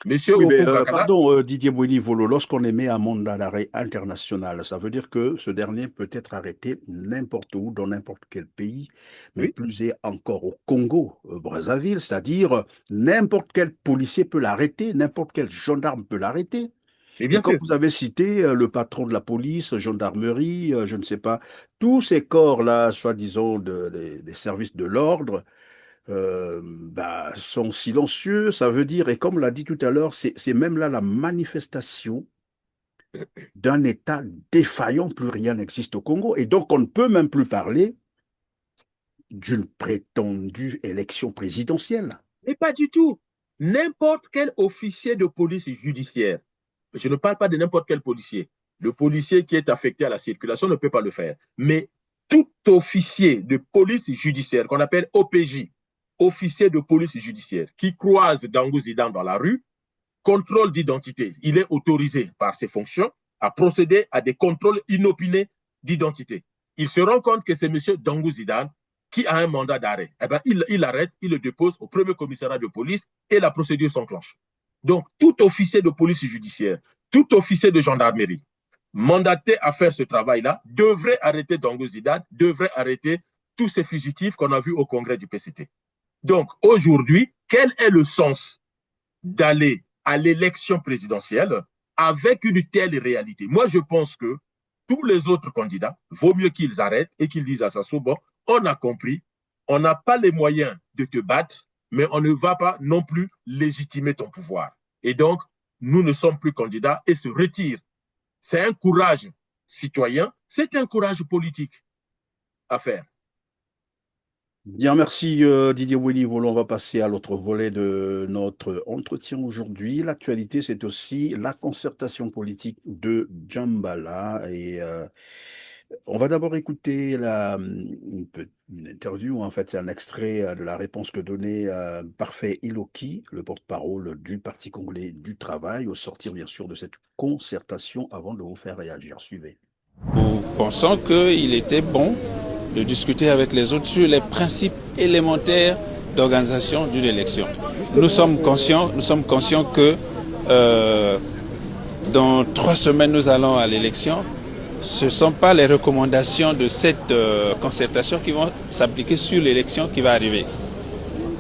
Monsieur pardon, Didier Bouini-Volo, lorsqu'on émet un mandat d'arrêt international, ça veut dire que ce dernier peut être arrêté n'importe où, dans n'importe quel pays, mais oui, plus est encore au Congo, Brazzaville, c'est-à-dire n'importe quel policier peut l'arrêter, n'importe quel gendarme peut l'arrêter. Et comme vous avez cité le patron de la police, gendarmerie, je ne sais pas, tous ces corps-là, soi-disant des services de l'ordre, sont silencieux, ça veut dire, et comme l'a dit tout à l'heure, c'est même là la manifestation d'un État défaillant, plus rien n'existe au Congo, et donc on ne peut même plus parler d'une prétendue élection présidentielle. Mais pas du tout. N'importe quel officier de police judiciaire, je ne parle pas de n'importe quel policier, le policier qui est affecté à la circulation ne peut pas le faire, mais tout officier de police judiciaire, qu'on appelle OPJ, officier de police judiciaire, qui croise Dongou Zidane dans la rue, contrôle d'identité. Il est autorisé par ses fonctions à procéder à des contrôles inopinés d'identité. Il se rend compte que c'est M. Dongou Zidane qui a un mandat d'arrêt. Eh bien, il arrête, il le dépose au premier commissariat de police et la procédure s'enclenche. Donc, tout officier de police judiciaire, tout officier de gendarmerie mandaté à faire ce travail-là devrait arrêter Dongou Zidane, devrait arrêter tous ces fugitifs qu'on a vus au congrès du PCT. Donc, aujourd'hui, quel est le sens d'aller à l'élection présidentielle avec une telle réalité? Moi, je pense que tous les autres candidats, vaut mieux qu'ils arrêtent et qu'ils disent à Sassou, bon, on a compris, on n'a pas les moyens de te battre, mais on ne va pas non plus légitimer ton pouvoir. Et donc, nous ne sommes plus candidats et se retire. C'est un courage citoyen, c'est un courage politique à faire. Bien, merci Didier Willy Volo. On va passer à l'autre volet de notre entretien aujourd'hui. L'actualité, c'est aussi la concertation politique de Djambala. Et on va d'abord écouter une interview, en fait, c'est un extrait de la réponse que donnait Parfait Iloki, le porte-parole du Parti congolais du travail, au sortir bien sûr de cette concertation, avant de vous faire réagir. Suivez. Nous pensons qu'il était bon de discuter avec les autres sur les principes élémentaires d'organisation d'une élection. Nous sommes conscients que dans 3 semaines, nous allons à l'élection. Ce ne sont pas les recommandations de cette concertation qui vont s'appliquer sur l'élection qui va arriver.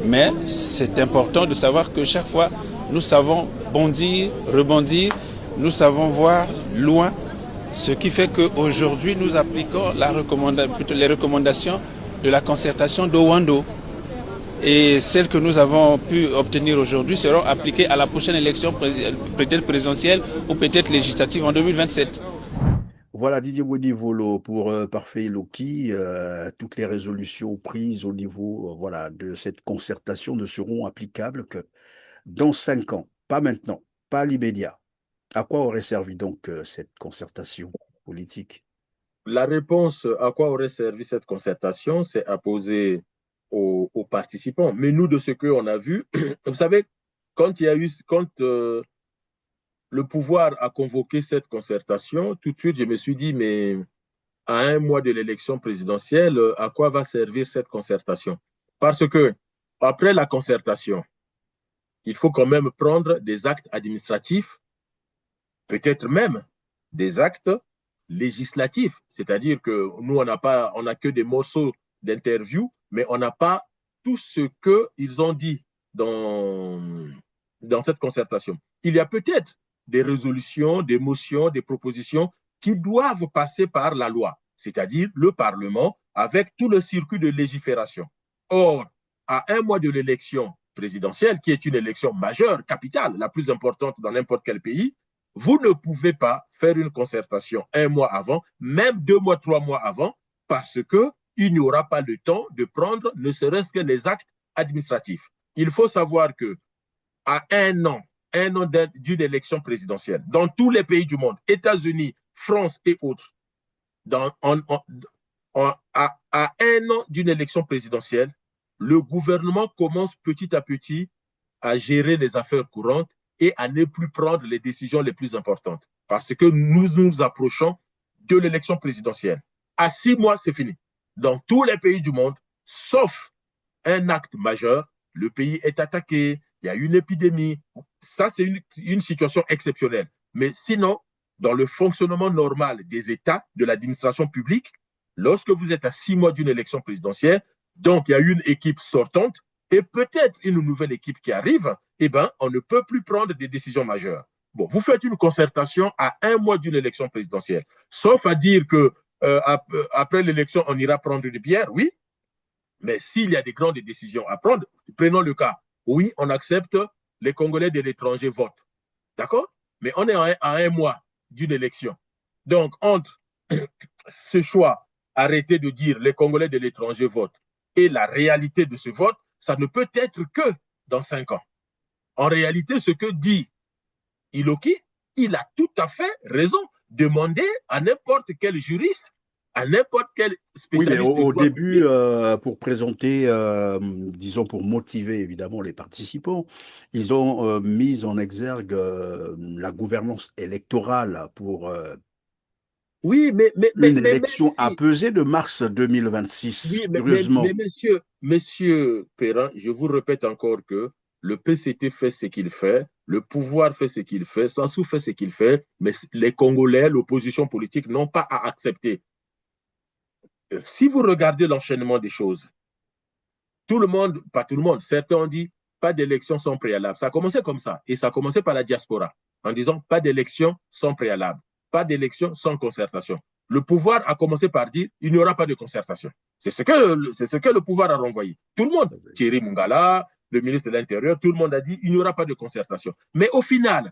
Mais c'est important de savoir que chaque fois, nous savons bondir, rebondir, nous savons voir loin. Ce qui fait qu'aujourd'hui, nous appliquons les recommandations de la concertation d'Owando. Et celles que nous avons pu obtenir aujourd'hui seront appliquées à la prochaine élection, peut-être présidentielle ou peut-être législative en 2027. Voilà Didier Willy Volo pour Parfait Iloki. Toutes les résolutions prises au niveau voilà, de cette concertation ne seront applicables que dans 5 ans. Pas maintenant, pas à l'immédiat. À quoi aurait servi donc cette concertation politique? La réponse à quoi aurait servi cette concertation, c'est à poser aux participants. Mais nous, de ce qu'on a vu, vous savez, quand le pouvoir a convoqué cette concertation, tout de suite, je me suis dit, mais à 1 mois de l'élection présidentielle, à quoi va servir cette concertation? Parce que après la concertation, il faut quand même prendre des actes administratifs, peut-être même des actes législatifs. C'est-à-dire que nous, on n'a que des morceaux d'interview, mais on n'a pas tout ce qu'ils ont dit dans cette concertation. Il y a peut-être des résolutions, des motions, des propositions qui doivent passer par la loi, c'est-à-dire le Parlement, avec tout le circuit de légifération. Or, à 1 mois de l'élection présidentielle, qui est une élection majeure, capitale, la plus importante dans n'importe quel pays, vous ne pouvez pas faire une concertation 1 mois avant, même 2 mois, 3 mois avant, parce qu'il n'y aura pas le temps de prendre ne serait-ce que les actes administratifs. Il faut savoir qu'à 1 an d'une élection présidentielle, dans tous les pays du monde, États-Unis, France et autres, à 1 an d'une élection présidentielle, le gouvernement commence petit à petit à gérer les affaires courantes et à ne plus prendre les décisions les plus importantes. Parce que nous nous approchons de l'élection présidentielle. À 6 mois, c'est fini. Dans tous les pays du monde, sauf un acte majeur, le pays est attaqué, il y a une épidémie. Ça, c'est une situation exceptionnelle. Mais sinon, dans le fonctionnement normal des États, de l'administration publique, lorsque vous êtes à 6 mois d'une élection présidentielle, donc il y a une équipe sortante et peut-être une nouvelle équipe qui arrive, eh bien, on ne peut plus prendre des décisions majeures. Bon, vous faites une concertation à 1 mois d'une élection présidentielle, sauf à dire que après l'élection, on ira prendre des bières, oui, mais s'il y a des grandes décisions à prendre, prenons le cas. Oui, on accepte les Congolais de l'étranger votent. D'accord? Mais on est à 1 mois d'une élection. Donc, entre ce choix, arrêter de dire les Congolais de l'étranger votent et la réalité de ce vote, ça ne peut être que dans 5 ans. En réalité, ce que dit Iloki, il a tout à fait raison. Demandez à n'importe quel juriste, à n'importe quel spécialiste. Oui, mais au début, pour présenter, disons, pour motiver évidemment les participants, ils ont mis en exergue la gouvernance électorale pour oui, une élection apaisée de mars 2026, oui, curieusement. Mais monsieur Perrin, je vous répète encore que le PCT fait ce qu'il fait, le pouvoir fait ce qu'il fait, Sassou fait ce qu'il fait, mais les Congolais, l'opposition politique n'ont pas à accepter. Si vous regardez l'enchaînement des choses, tout le monde, pas tout le monde, certains ont dit pas d'élection sans préalable. Ça a commencé comme ça, et ça a commencé par la diaspora, en disant pas d'élection sans préalable, pas d'élection sans concertation. Le pouvoir a commencé par dire il n'y aura pas de concertation. C'est ce que le pouvoir a renvoyé. Tout le monde, Thierry Mungala, le ministre de l'Intérieur, tout le monde a dit il n'y aura pas de concertation. Mais au final,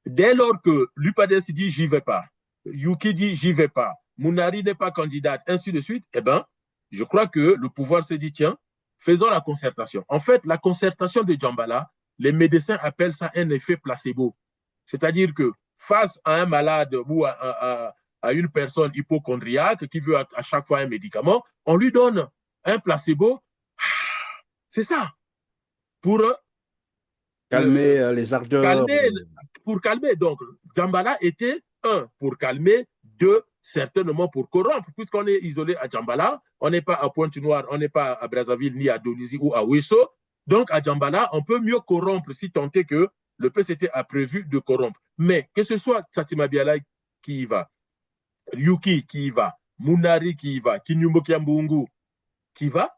Dès lors que l'UPADES dit j'y vais pas, Yuki dit j'y vais pas, Mounari n'est pas candidate, ainsi de suite, eh bien, je crois que le pouvoir se dit tiens, faisons la concertation. En fait, la concertation de Djambala, les médecins appellent ça un effet placebo. C'est-à-dire que face à un malade ou à une personne hypochondriaque qui veut à chaque fois un médicament, on lui donne un placebo. C'est ça. Pour calmer les ardeurs. Pour calmer. Donc, Djambala était pour calmer, deux, certainement pour corrompre, puisqu'on est isolé à Djambala, on n'est pas à Pointe-Noire, on n'est pas à Brazzaville, ni à Donizi ou à Ouesso. Donc, à Djambala, on peut mieux corrompre si tant est que le PCT a prévu de corrompre. Mais que ce soit Tsatima Biala qui y va, Yuki qui y va, Mounari qui y va, Kinyumbo Kiambungu qui y va,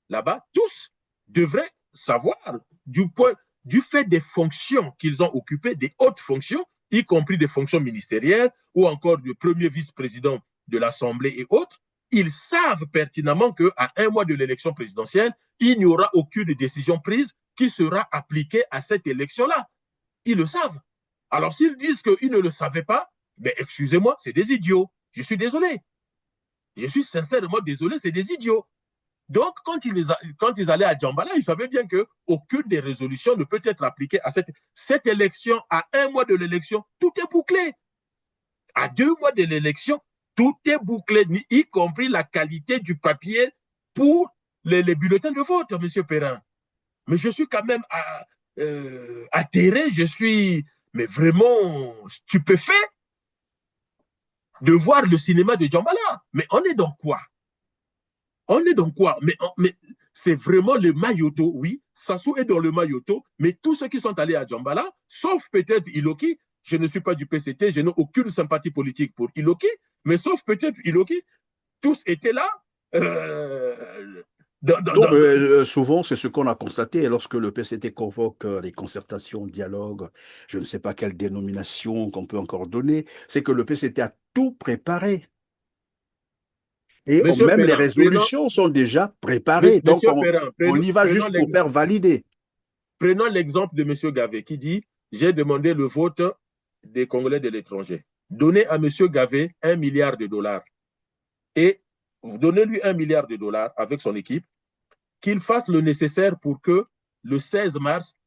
là-bas, tous devraient savoir du fait des fonctions qu'ils ont occupées, des hautes fonctions, y compris des fonctions ministérielles ou encore du premier vice-président de l'Assemblée et autres, ils savent pertinemment qu'à un mois de l'élection présidentielle, il n'y aura aucune décision prise qui sera appliquée à cette élection-là. Ils le savent. Alors, s'ils disent qu'ils ne le savaient pas, ben, excusez-moi, c'est des idiots. Je suis désolé. Je suis sincèrement désolé, c'est des idiots. Donc, quand ils allaient à Djambala, ils savaient bien qu'aucune des résolutions ne peut être appliquée à cette élection. À un mois de l'élection, tout est bouclé. À 2 mois de l'élection, tout est bouclé, y compris la qualité du papier pour les bulletins de vote, M. Perrin. Mais je suis quand même atterré, je suis vraiment stupéfait de voir le cinéma de Djambala. Mais on est dans quoi? On est dans quoi? Mais c'est vraiment le Mayoto, oui. Sassou est dans le Mayoto, mais tous ceux qui sont allés à Djambala, sauf peut-être Iloki, je ne suis pas du PCT, je n'ai aucune sympathie politique pour Iloki, mais sauf peut-être Iloki, tous étaient là. Souvent, c'est ce qu'on a constaté lorsque le PCT convoque les concertations, dialogues, je ne sais pas quelle dénomination qu'on peut encore donner, c'est que le PCT a tout préparé. Et même Perrin, les résolutions sont déjà préparées. Donc, on y va juste pour faire valider. Prenons l'exemple de M. Gavé qui dit « J'ai demandé le vote des Congolais de l'étranger. Donnez à M. Gavé $1 milliard. Et donnez-lui $1 milliard avec son équipe, qu'il fasse le nécessaire pour que le 16 mars,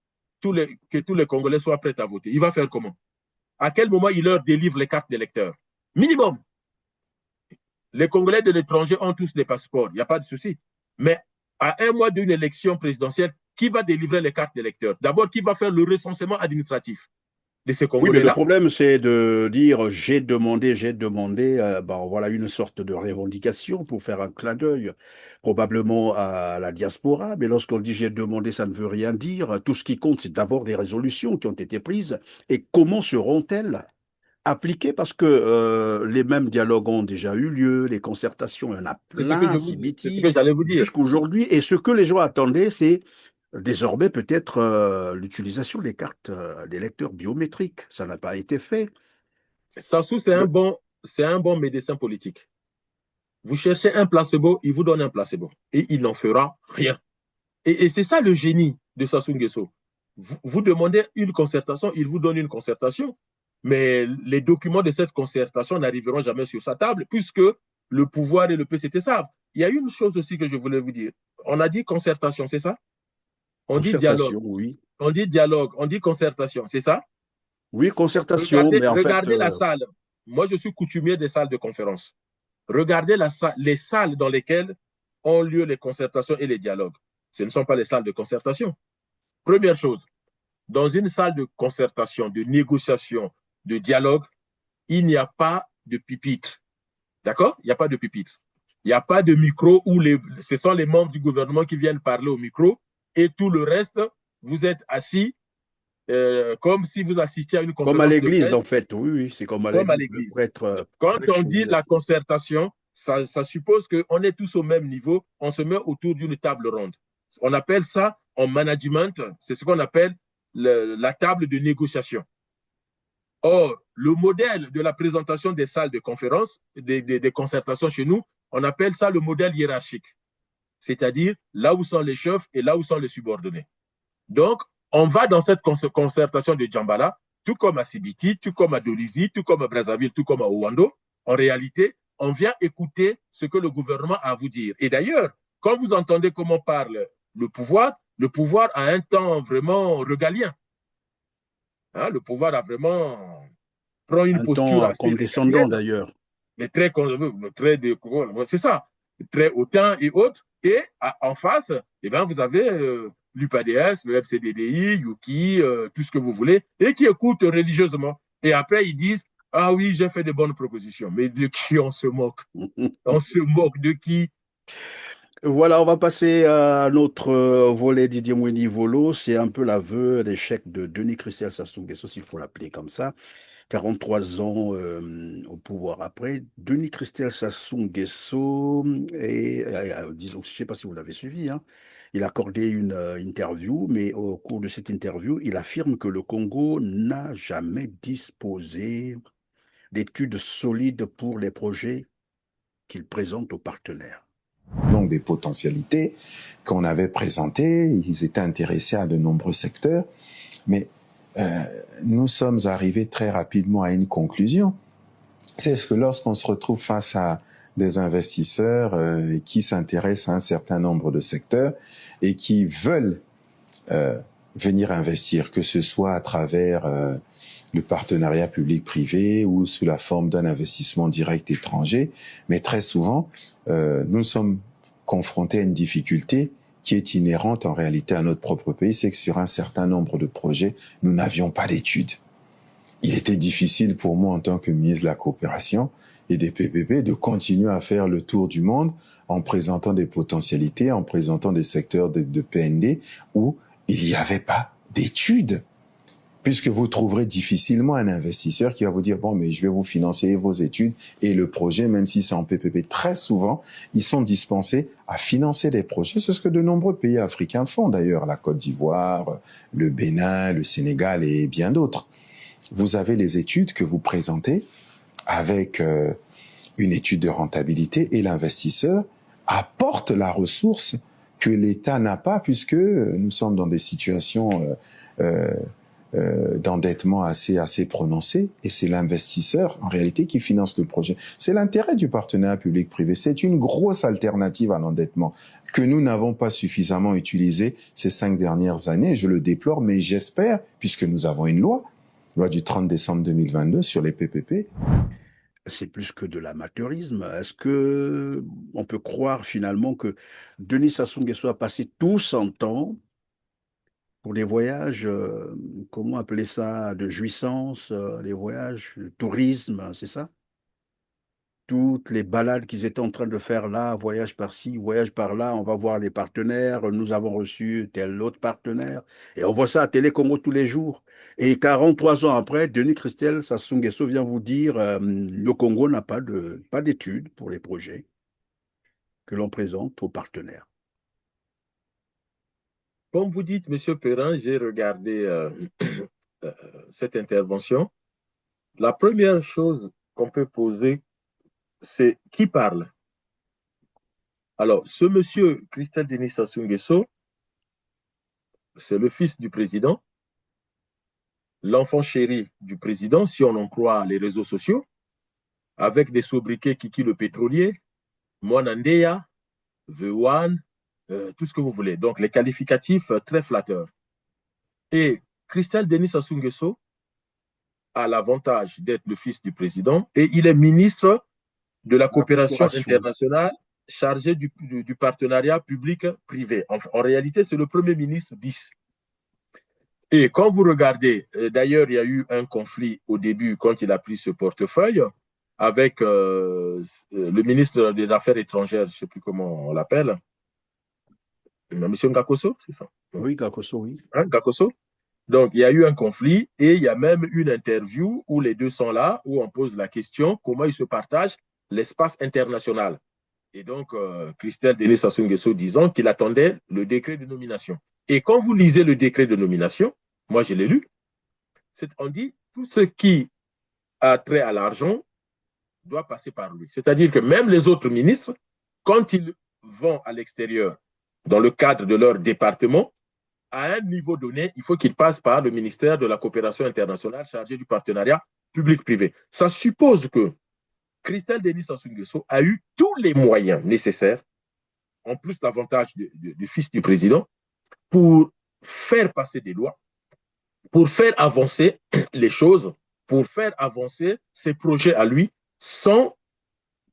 que tous les Congolais soient prêts à voter. Il va faire comment? À quel moment il leur délivre les cartes d'électeurs? Minimum. Les Congolais de l'étranger ont tous des passeports, il n'y a pas de souci. Mais à un mois d'une élection présidentielle, qui va délivrer les cartes d'électeurs? D'abord, qui va faire le recensement administratif de ces Congolais-là? Oui, mais le problème, c'est de dire j'ai demandé, voilà une sorte de revendication pour faire un clin d'œil, probablement à la diaspora. Mais lorsqu'on dit j'ai demandé, ça ne veut rien dire. Tout ce qui compte, c'est d'abord des résolutions qui ont été prises. Et comment seront-elles appliquées? Parce que les mêmes dialogues ont déjà eu lieu, les concertations, il y en a plein, c'est ce que j'allais vous dire. Jusqu'aujourd'hui. Et ce que les gens attendaient, c'est désormais peut-être l'utilisation des cartes d'électeurs biométriques. Ça n'a pas été fait. Sassou, c'est un bon médecin politique. Vous cherchez un placebo, il vous donne un placebo. Et il n'en fera rien. Et c'est ça le génie de Sassou Nguesso. Vous demandez une concertation, il vous donne une concertation. Mais les documents de cette concertation n'arriveront jamais sur sa table puisque le pouvoir et le PCT savent. Il y a une chose aussi que je voulais vous dire. On a dit concertation, c'est ça? On dit dialogue. Oui. On dit dialogue, on dit concertation, c'est ça? Oui, concertation. Regardez la salle. Moi, je suis coutumier des salles de conférence. Regardez les salles dans lesquelles ont lieu les concertations et les dialogues. Ce ne sont pas les salles de concertation. Première chose, dans une salle de concertation, de négociation, de dialogue, il n'y a pas de pupitre. D'accord? Il n'y a pas de pupitre. Il n'y a pas de micro où ce sont les membres du gouvernement qui viennent parler au micro et tout le reste, vous êtes assis comme si vous assistiez à une conférence. Comme à l'église, en fait. Oui, c'est comme à l'église. Quand on dit la concertation, ça suppose qu'on est tous au même niveau, on se met autour d'une table ronde. On appelle ça, en management, c'est ce qu'on appelle la table de négociation. Or, le modèle de la présentation des salles de conférence, des concertations chez nous, on appelle ça le modèle hiérarchique. C'est-à-dire là où sont les chefs et là où sont les subordonnés. Donc, on va dans cette concertation de Djambala tout comme à Sibiti, tout comme à Dolisie, tout comme à Brazzaville, tout comme à Ouando, en réalité, on vient écouter ce que le gouvernement a à vous dire. Et d'ailleurs, quand vous entendez comment parle le pouvoir a un temps vraiment régalien. Hein, le pouvoir a vraiment prend une Un posture temps assez condescendant régalienne, d'ailleurs. mais très c'est ça, très hautain et autres. Et en face, eh ben, vous avez l'UPADS, le FCDDI, Yuki, tout ce que vous voulez, et qui écoutent religieusement. Et après, ils disent, ah oui, j'ai fait de bonnes propositions. Mais de qui on se moque? On se moque de qui? Voilà, on va passer à notre volet Didier Moueni Volo. C'est un peu l'aveu d'échec de Denis Christel Sassou Nguesso, s'il faut l'appeler comme ça. 43 ans au pouvoir après. Denis Christel Sassou Nguesso, et, disons, je ne sais pas si vous l'avez suivi, hein, il a accordé une interview, mais au cours de cette interview, il affirme que le Congo n'a jamais disposé d'études solides pour les projets qu'il présente aux partenaires. Donc des potentialités qu'on avait présentées, ils étaient intéressés à de nombreux secteurs, mais nous sommes arrivés très rapidement à une conclusion. C'est que lorsqu'on se retrouve face à des investisseurs qui s'intéressent à un certain nombre de secteurs et qui veulent venir investir, que ce soit à travers le partenariat public-privé ou sous la forme d'un investissement direct étranger, mais très souvent, nous sommes confrontés à une difficulté qui est inhérente en réalité à notre propre pays, c'est que sur un certain nombre de projets, nous n'avions pas d'études. Il était difficile pour moi en tant que ministre de la Coopération et des PPP de continuer à faire le tour du monde en présentant des potentialités, en présentant des secteurs de PND où il n'y avait pas d'études. Puisque vous trouverez difficilement un investisseur qui va vous dire, bon, mais je vais vous financer vos études et le projet, même si c'est en PPP. Très souvent, ils sont dispensés à financer des projets. C'est ce que de nombreux pays africains font d'ailleurs, la Côte d'Ivoire, le Bénin, le Sénégal et bien d'autres. Vous avez les études que vous présentez avec une étude de rentabilité et l'investisseur apporte la ressource que l'État n'a pas puisque nous sommes dans des situations d'endettement assez prononcé et c'est l'investisseur en réalité qui finance le projet. C'est l'intérêt du partenariat public-privé. C'est une grosse alternative à l'endettement que nous n'avons pas suffisamment utilisé ces 5 dernières années. Je le déplore, mais j'espère, puisque nous avons une loi du 30 décembre 2022 sur les PPP. C'est plus que de l'amateurisme. Est-ce que on peut croire finalement que Denis Sassou Nguesso a passé tout son temps pour des voyages, comment appeler ça, de jouissance, des voyages, de tourisme, c'est ça? Toutes les balades qu'ils étaient en train de faire là, voyage par-ci, voyage par-là, on va voir les partenaires, nous avons reçu tel autre partenaire, et on voit ça à Télé Congo tous les jours. Et 43 ans après, Denis Christel Sassou Nguesso vient vous dire le Congo n'a pas d'études pour les projets que l'on présente aux partenaires. Comme vous dites, M. Perrin, j'ai regardé cette intervention. La première chose qu'on peut poser, c'est qui parle. Alors, ce monsieur Christel Denis Sassou Nguesso, c'est le fils du président, l'enfant chéri du président, si on en croit les réseaux sociaux, avec des sobriquets Kiki le pétrolier, Mwanandeya, The One, tout ce que vous voulez. Donc, les qualificatifs très flatteurs. Et Christel Denis Sassou Nguesso a l'avantage d'être le fils du président et il est ministre de la coopération internationale chargé du partenariat public-privé. En réalité, c'est le premier ministre bis. Et quand vous regardez, d'ailleurs, il y a eu un conflit au début quand il a pris ce portefeuille avec le ministre des Affaires étrangères, je ne sais plus comment on l'appelle, M. Ngakoso, c'est ça? Oui, Ngakoso, oui. Hein, Ngakoso. Donc, il y a eu un conflit et il y a même une interview où les deux sont là, où on pose la question comment ils se partagent l'espace international. Et donc, Christel Denis Sassou Nguesso disant qu'il attendait le décret de nomination. Et quand vous lisez le décret de nomination, moi je l'ai lu, on dit tout ce qui a trait à l'argent doit passer par lui. C'est-à-dire que même les autres ministres, quand ils vont à l'extérieur, dans le cadre de leur département, à un niveau donné, il faut qu'il passe par le ministère de la coopération internationale chargé du partenariat public-privé. Ça suppose que Christelle Denis Sassou Nguesso a eu tous les moyens nécessaires, en plus l'avantage du fils du président, pour faire passer des lois, pour faire avancer les choses, pour faire avancer ses projets à lui, sans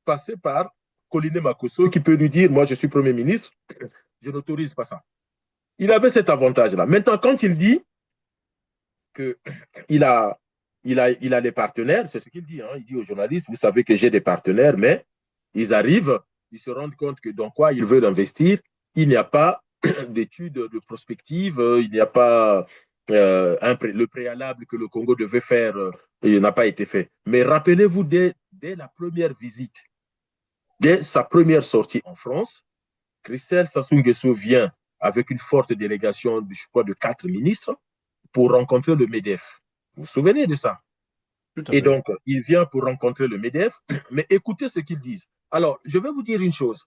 passer par Colline Makosso qui peut lui dire, moi je suis Premier ministre, je n'autorise pas ça. Il avait cet avantage-là. Maintenant, quand il dit qu'il a des partenaires, c'est ce qu'il dit. Hein. Il dit aux journalistes, vous savez que j'ai des partenaires, mais ils arrivent, ils se rendent compte que dans quoi ils veulent investir, il n'y a pas d'études de prospective, il n'y a pas le préalable que le Congo devait faire, il n'a pas été fait. Mais rappelez-vous, dès la première visite, dès sa première sortie en France, Christelle Sassou Nguesso vient avec une forte délégation, je crois, de 4 ministres pour rencontrer le MEDEF. Vous vous souvenez de ça? Et donc, il vient pour rencontrer le MEDEF, mais écoutez ce qu'ils disent. Alors, je vais vous dire une chose.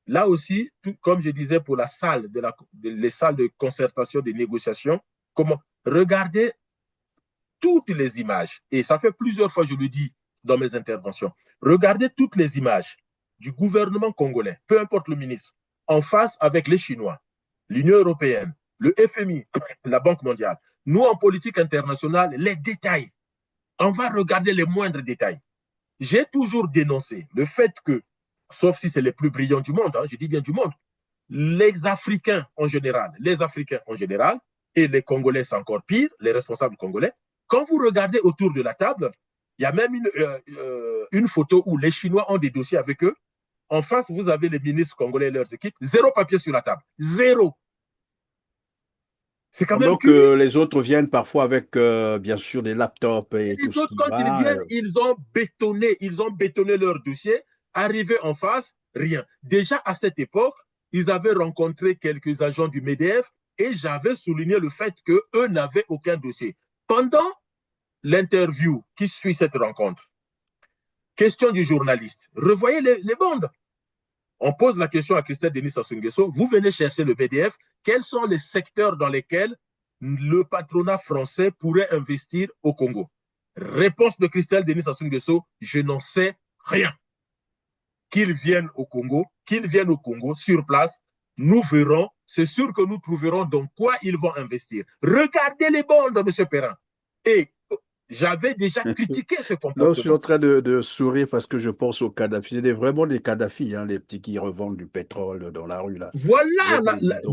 Là aussi, comme je disais pour la salle, les salles de concertation, de négociation, regardez toutes les images, et ça fait plusieurs fois que je le dis dans mes interventions, regardez toutes les images du gouvernement congolais, peu importe le ministre, en face avec les Chinois, l'Union européenne, le FMI, la Banque mondiale. Nous, en politique internationale, les détails, on va regarder les moindres détails. J'ai toujours dénoncé le fait que, sauf si c'est les plus brillants du monde, hein, je dis bien du monde, les Africains en général, et les Congolais, c'est encore pire, les responsables congolais, quand vous regardez autour de la table, il y a même une photo où les Chinois ont des dossiers avec eux. En face, vous avez les ministres congolais et leurs équipes. 0 papier sur la table. 0. C'est quand même que les autres viennent parfois avec, bien sûr, des laptops et tout ce qui va. Quand ils viennent, ils ont bétonné leur dossier. Arrivé en face, rien. Déjà à cette époque, ils avaient rencontré quelques agents du MEDEF et j'avais souligné le fait qu'eux n'avaient aucun dossier. Pendant l'interview qui suit cette rencontre, question du journaliste, revoyez les bandes. On pose la question à Christelle Denis Sassou Nguesso, vous venez chercher le MEDEF, quels sont les secteurs dans lesquels le patronat français pourrait investir au Congo? Réponse de Christelle Denis Sassou Nguesso, je n'en sais rien. Qu'ils viennent au Congo sur place, nous verrons, c'est sûr que nous trouverons dans quoi ils vont investir. Regardez les bandes, M. Perrin. Et j'avais déjà critiqué ce comportement. Non, je suis en train de sourire parce que je pense aux Kadhafi. C'est vraiment des Kadhafi, hein, les petits qui revendent du pétrole dans la rue. Là. Voilà,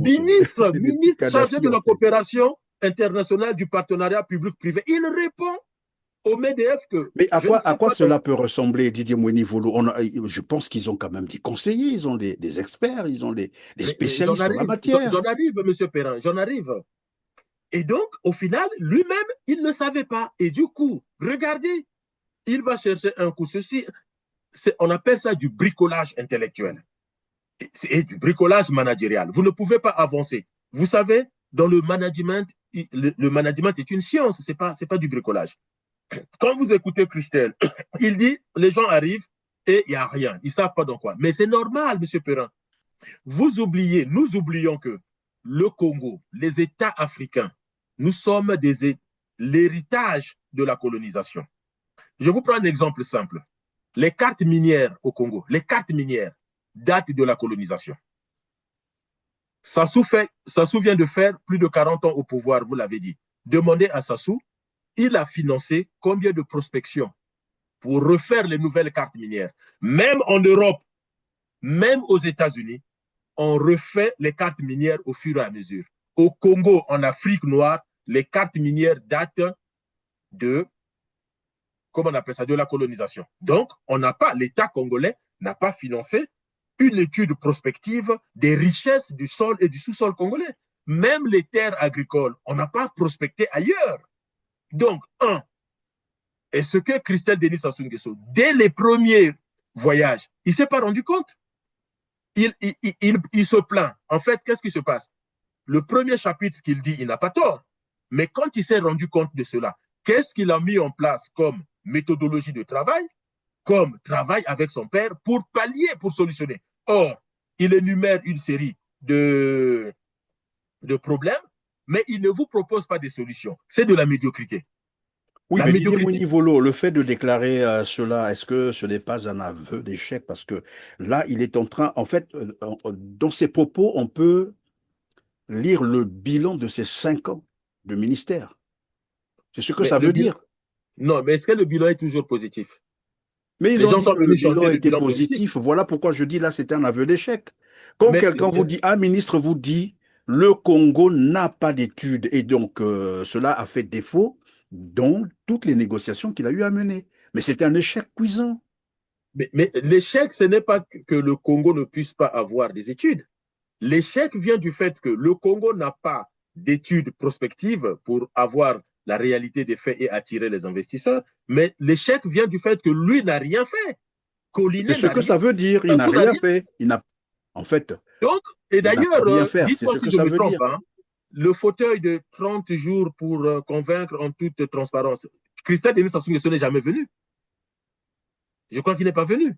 ministre chargé de la coopération internationale du partenariat public-privé. Il répond au MEDEF que... Mais à quoi cela peut ressembler, Didier Moueni-Volo? Je pense qu'ils ont quand même des conseillers, ils ont des experts, ils ont des spécialistes en la matière. J'en arrive, M. Perrin, j'en arrive. Et donc, au final, lui-même, il ne savait pas. Et du coup, regardez, il va chercher un coup. On appelle ça du bricolage intellectuel. C'est du bricolage managérial. Vous ne pouvez pas avancer. Vous savez, dans le management est une science, ce n'est pas du bricolage. Quand vous écoutez Christelle, il dit, les gens arrivent et il n'y a rien. Ils ne savent pas dans quoi. Mais c'est normal, M. Perrin. Nous oublions que le Congo, les États africains, nous sommes l'héritage de la colonisation. Je vous prends un exemple simple. Les cartes minières au Congo, datent de la colonisation. Sassou vient de faire plus de 40 ans au pouvoir, vous l'avez dit. Demandez à Sassou, il a financé combien de prospections pour refaire les nouvelles cartes minières. Même en Europe, même aux États-Unis, on refait les cartes minières au fur et à mesure. Au Congo, en Afrique noire, les cartes minières datent de, comment on appelle ça, de la colonisation. Donc, l'État congolais n'a pas financé une étude prospective des richesses du sol et du sous-sol congolais. Même les terres agricoles, on n'a pas prospecté ailleurs. Donc, et ce que Christelle Denis Sassou Nguesso, dès les premiers voyages, il ne s'est pas rendu compte. Il se plaint. En fait, qu'est-ce qui se passe? Le premier chapitre qu'il dit, il n'a pas tort. Mais quand il s'est rendu compte de cela, qu'est-ce qu'il a mis en place comme méthodologie de travail, comme travail avec son père pour pallier, pour solutionner? Or, il énumère une série de problèmes, mais il ne vous propose pas des solutions. C'est de la médiocrité. Oui, La mais Didier médiocrité. Mounivolo, le fait de déclarer cela, est-ce que ce n'est pas un aveu d'échec? Parce que là, il est en train, en fait, dans ses propos, on peut lire le bilan de ses 5 ans de ministère. C'est ce que Mais ça le veut bilan, dire. non, mais est-ce que le bilan est toujours positif? Mais ils Les ont gens dit sont que le venus bilan chanter le était bilan positif. positif. Voilà pourquoi je dis là, c'était un aveu d'échec. Quand Mais, quelqu'un vous dit, un ministre vous dit, le Congo n'a pas d'études et donc cela a fait défaut dans toutes les négociations qu'il a eu à mener. Mais c'est un échec cuisant. mais l'échec, ce n'est pas que le Congo ne puisse pas avoir des études. L'échec vient du fait que le Congo n'a pas d'études prospectives pour avoir la réalité des faits et attirer les investisseurs, mais l'échec vient du fait que lui n'a rien fait. C'est Collinet ce n'a que rien ça veut dire. Il n'a Sassou n'a rien rien. fait. Il n'a, en fait, Donc, et il n'a pas d'ailleurs, rien faire. C'est dites-moi ce si que je ça me veut trompe, dire. hein, le fauteuil de 30 jours pour convaincre en toute transparence, Christelle Denis Sassou Nguesso n'est jamais venu. Je crois qu'il n'est pas venu.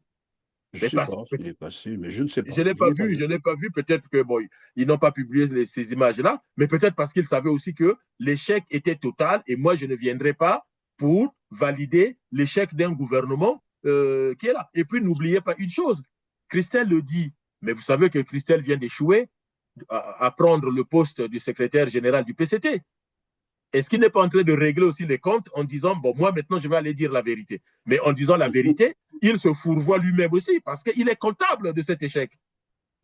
Je Mais ne sais parce, pas s'il est passé, mais je ne sais je pas. ne l'ai Je pas n'ai pas vu, vu. je n'ai pas vu. Peut-être que bon, ils n'ont pas publié ces images-là, mais peut-être parce qu'ils savaient aussi que l'échec était total et moi, je ne viendrai pas pour valider l'échec d'un gouvernement qui est là. Et puis, n'oubliez pas une chose, Christelle le dit, mais vous savez que Christelle vient d'échouer à prendre le poste du secrétaire général du PCT. Est-ce qu'il n'est pas en train de régler aussi les comptes en disant, bon, moi maintenant je vais aller dire la vérité. Mais en disant la vérité, il se fourvoie lui-même aussi parce qu'il est comptable de cet échec.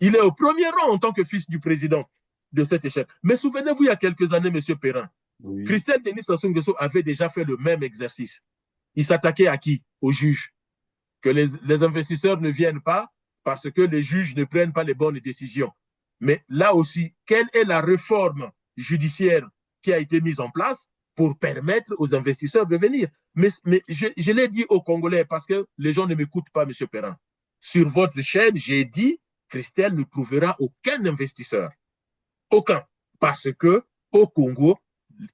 Il est au premier rang en tant que fils du président de cet échec. Mais souvenez-vous, il y a quelques années, M. Perrin, Oui. Christelle Denis Sassou Nguesso avait déjà fait le même exercice. Il s'attaquait à qui? Aux juges. Que les investisseurs ne viennent pas parce que les juges ne prennent pas les bonnes décisions. Mais là aussi, quelle est la réforme judiciaire qui a été mise en place pour permettre aux investisseurs de venir? Mais je l'ai dit aux Congolais parce que les gens ne m'écoutent pas, M. Perrin. Sur votre chaîne, j'ai dit, Christelle ne trouvera aucun investisseur. Aucun. Parce que au Congo,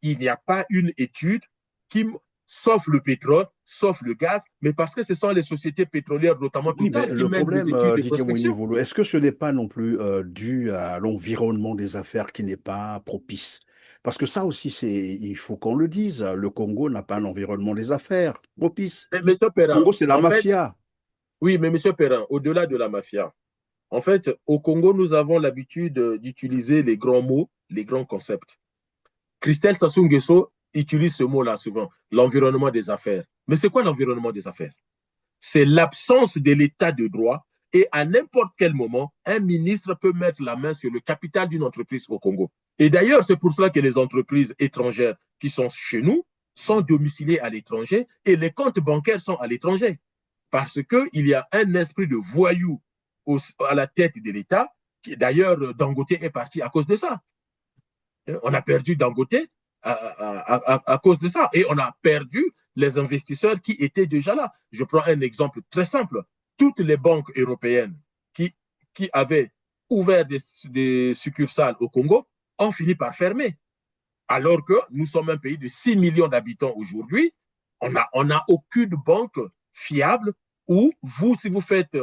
il n'y a pas une étude qui, sauf le pétrole, sauf le gaz, mais parce que ce sont les sociétés pétrolières, notamment Oui, mais Total, qui le mènent des problème, études de Didier prospection. Mounivolo, est-ce que ce n'est pas non plus dû à l'environnement des affaires qui n'est pas propice? Parce que ça aussi, il faut qu'on le dise, le Congo n'a pas un environnement des affaires propice. Mais M. Le Perrin, Congo, c'est la en fait, mafia. oui, mais M. Perrin, au-delà de la mafia, en fait, au Congo, nous avons l'habitude d'utiliser les grands mots, les grands concepts. Christelle Sassou Nguesso utilise ce mot-là souvent, l'environnement des affaires. Mais c'est quoi l'environnement des affaires? C'est l'absence de l'état de droit et à n'importe quel moment, un ministre peut mettre la main sur le capital d'une entreprise au Congo. Et d'ailleurs, c'est pour cela que les entreprises étrangères qui sont chez nous sont domiciliées à l'étranger et les comptes bancaires sont à l'étranger. Parce qu'il y a un esprit de voyou à la tête de l'État. D'ailleurs, Dangote est parti à cause de ça. On a perdu Dangote à cause de ça. Et on a perdu les investisseurs qui étaient déjà là. Je prends un exemple très simple. Toutes les banques européennes qui avaient ouvert des succursales au Congo ont fini par fermer. Alors que nous sommes un pays de 6 millions d'habitants aujourd'hui, on n'a aucune banque fiable où vous, si vous faites,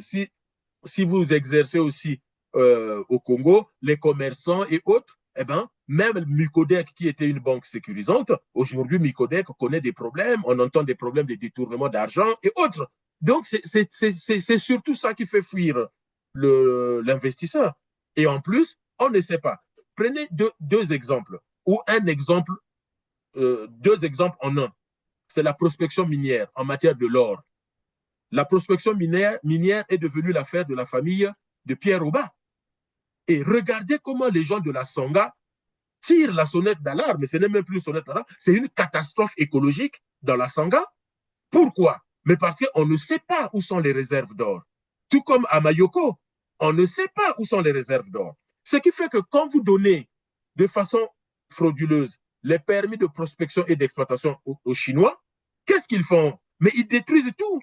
si vous exercez aussi au Congo, les commerçants et autres, eh ben, même Micodec, qui était une banque sécurisante, aujourd'hui, Micodec connaît des problèmes, on entend des problèmes de détournement d'argent et autres. Donc, c'est surtout ça qui fait fuir l'investisseur. Et en plus, on ne sait pas. Prenez deux exemples, ou un exemple, deux exemples en un. C'est la prospection minière en matière de l'or. La prospection minière est devenue l'affaire de la famille de Pierre Oba. Et regardez comment les gens de la Sangha tirent la sonnette d'alarme, mais ce n'est même plus une sonnette d'alarme, c'est une catastrophe écologique dans la Sangha. Pourquoi? Mais parce qu'on ne sait pas où sont les réserves d'or. Tout comme à Mayoko, on ne sait pas où sont les réserves d'or. Ce qui fait que quand vous donnez de façon frauduleuse les permis de prospection et d'exploitation aux Chinois, qu'est-ce qu'ils font? Mais ils détruisent tout.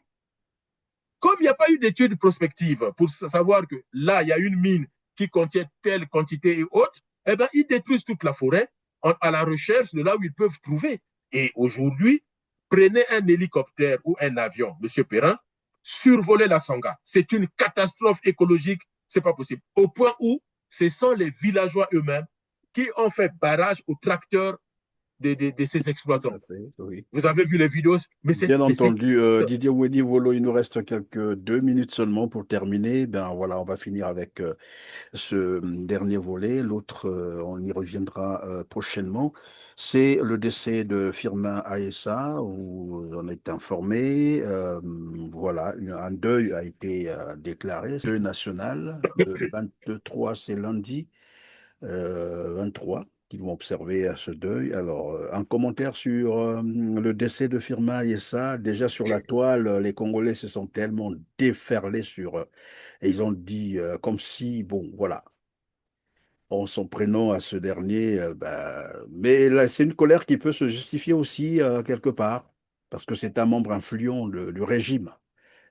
Comme il n'y a pas eu d'études prospectives pour savoir que là, il y a une mine qui contient telle quantité et autres, eh bien, ils détruisent toute la forêt à la recherche de là où ils peuvent trouver. Et aujourd'hui, prenez un hélicoptère ou un avion, M. Perrin, survolez la Sangha. C'est une catastrophe écologique, c'est pas possible. Au point où ce sont les villageois eux-mêmes qui ont fait barrage aux tracteurs de ces exploitants. Oui. Vous avez vu les vidéos, mais c'est bien entendu. Didier Wedi Volo, il nous reste quelques 2 minutes seulement pour terminer. Ben voilà, on va finir avec ce dernier volet. L'autre, on y reviendra prochainement. C'est le décès de Firmin Aessa, où on est informé. Voilà, un deuil a été déclaré, deuil national. Le 23, c'est lundi 23 qui vont observer à ce deuil. Alors, un commentaire sur le décès de Firmin Aessa. Déjà sur la toile, les Congolais se sont tellement déferlés sur... et ils ont dit comme si, bon, voilà, on s'en prénom à ce dernier. Mais là, c'est une colère qui peut se justifier aussi quelque part, parce que c'est un membre influent du régime.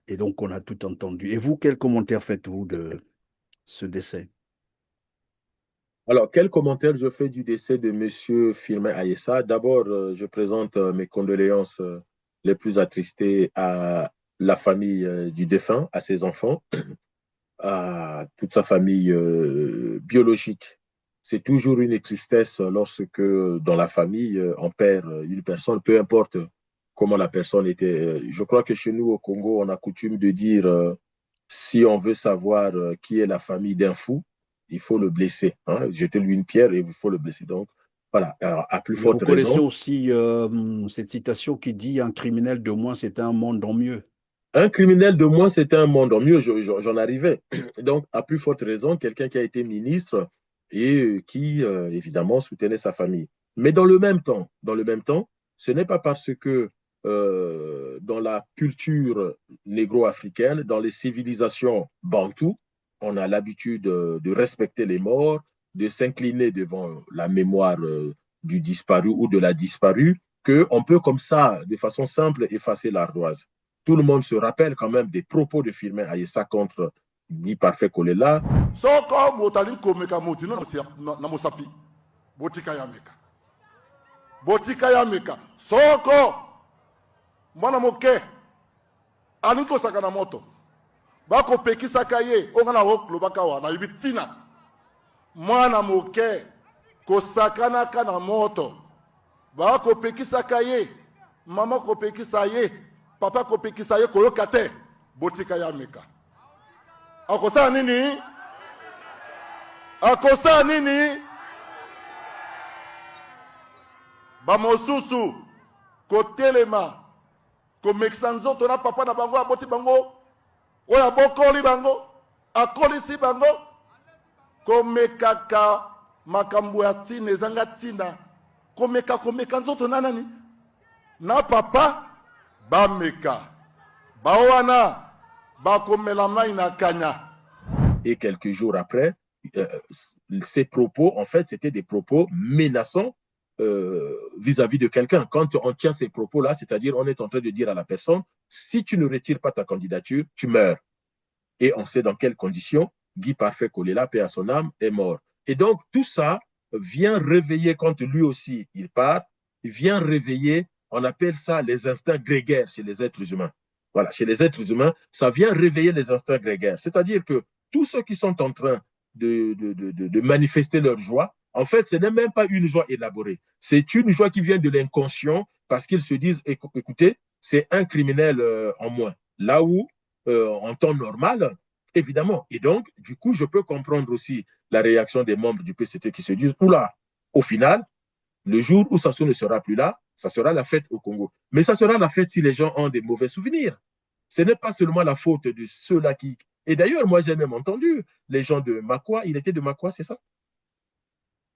Et donc, on a tout entendu. Et vous, quel commentaire faites-vous de ce décès? Alors, quel commentaire je fais du décès de M. Firmin Aessa? D'abord, je présente mes condoléances les plus attristées à la famille du défunt, à ses enfants, à toute sa famille biologique. C'est toujours une tristesse lorsque dans la famille, on perd une personne, peu importe comment la personne était. Je crois que chez nous au Congo, on a coutume de dire si on veut savoir qui est la famille d'un fou, il faut le blesser. Hein? Jetez-lui une pierre et il faut le blesser. Donc, voilà. Alors, à plus Mais vous forte connaissez raison. aussi cette citation qui dit un criminel de moins, c'est un monde en mieux. Un criminel de moins, c'est un monde en mieux. J'en arrivais. Donc, à plus forte raison, quelqu'un qui a été ministre et qui, évidemment, soutenait sa famille. Mais dans le même temps, ce n'est pas parce que dans la culture négro-africaine, dans les civilisations bantoues, on a l'habitude de respecter les morts, de s'incliner devant la mémoire du disparu ou de la disparue, qu'on peut comme ça, de façon simple, effacer l'ardoise. Tout le monde se rappelle quand même des propos de Firmin Aessa contre Guy Parfait Kolela. Soko motali komeka motino na mosapi. Botika ya meka. Botika ya meka. Soko mwana moke alinko sakana moto. Bako pekisa kaye ongana wok lobaka wa na ibitina. Mwana moke ko sakana kana moto. Bako pekisa kaye mama ko pekisa ye. Papa kopekisa ye koyoka te botika ya meka. Akosa nini? Akosa nini? Bamosusu kotelema komekisa nzoto na papa na bango aboti bango oya bokoli bango akolisi bango komekaka makambo ya tina ezanga tina komeka nzoto na nani? Na papa Bameka, Bawana, Bakomela na Kanya. Et quelques jours après, ces propos, en fait, c'était des propos menaçants vis-à-vis de quelqu'un. Quand on tient ces propos-là, c'est-à-dire on est en train de dire à la personne, si tu ne retires pas ta candidature, tu meurs. Et on sait dans quelles conditions Guy Parfait Kolela, paix à son âme, est mort. Et donc, tout ça vient réveiller, quand lui aussi il part, il vient réveiller. On appelle ça les instincts grégaires chez les êtres humains. Voilà, chez les êtres humains, ça vient réveiller les instincts grégaires. C'est-à-dire que tous ceux qui sont en train de manifester leur joie, en fait, ce n'est même pas une joie élaborée. C'est une joie qui vient de l'inconscient parce qu'ils se disent, écoutez, c'est un criminel en moins. Là où, en temps normal, évidemment. Et donc, du coup, je peux comprendre aussi la réaction des membres du PCT qui se disent, oula, au final, le jour où Sassou ne sera plus là, ça sera la fête au Congo. Mais ça sera la fête si les gens ont des mauvais souvenirs. Ce n'est pas seulement la faute de ceux-là qui... Et d'ailleurs, moi, j'ai même entendu les gens de Makwa. Il était de Makwa, c'est ça?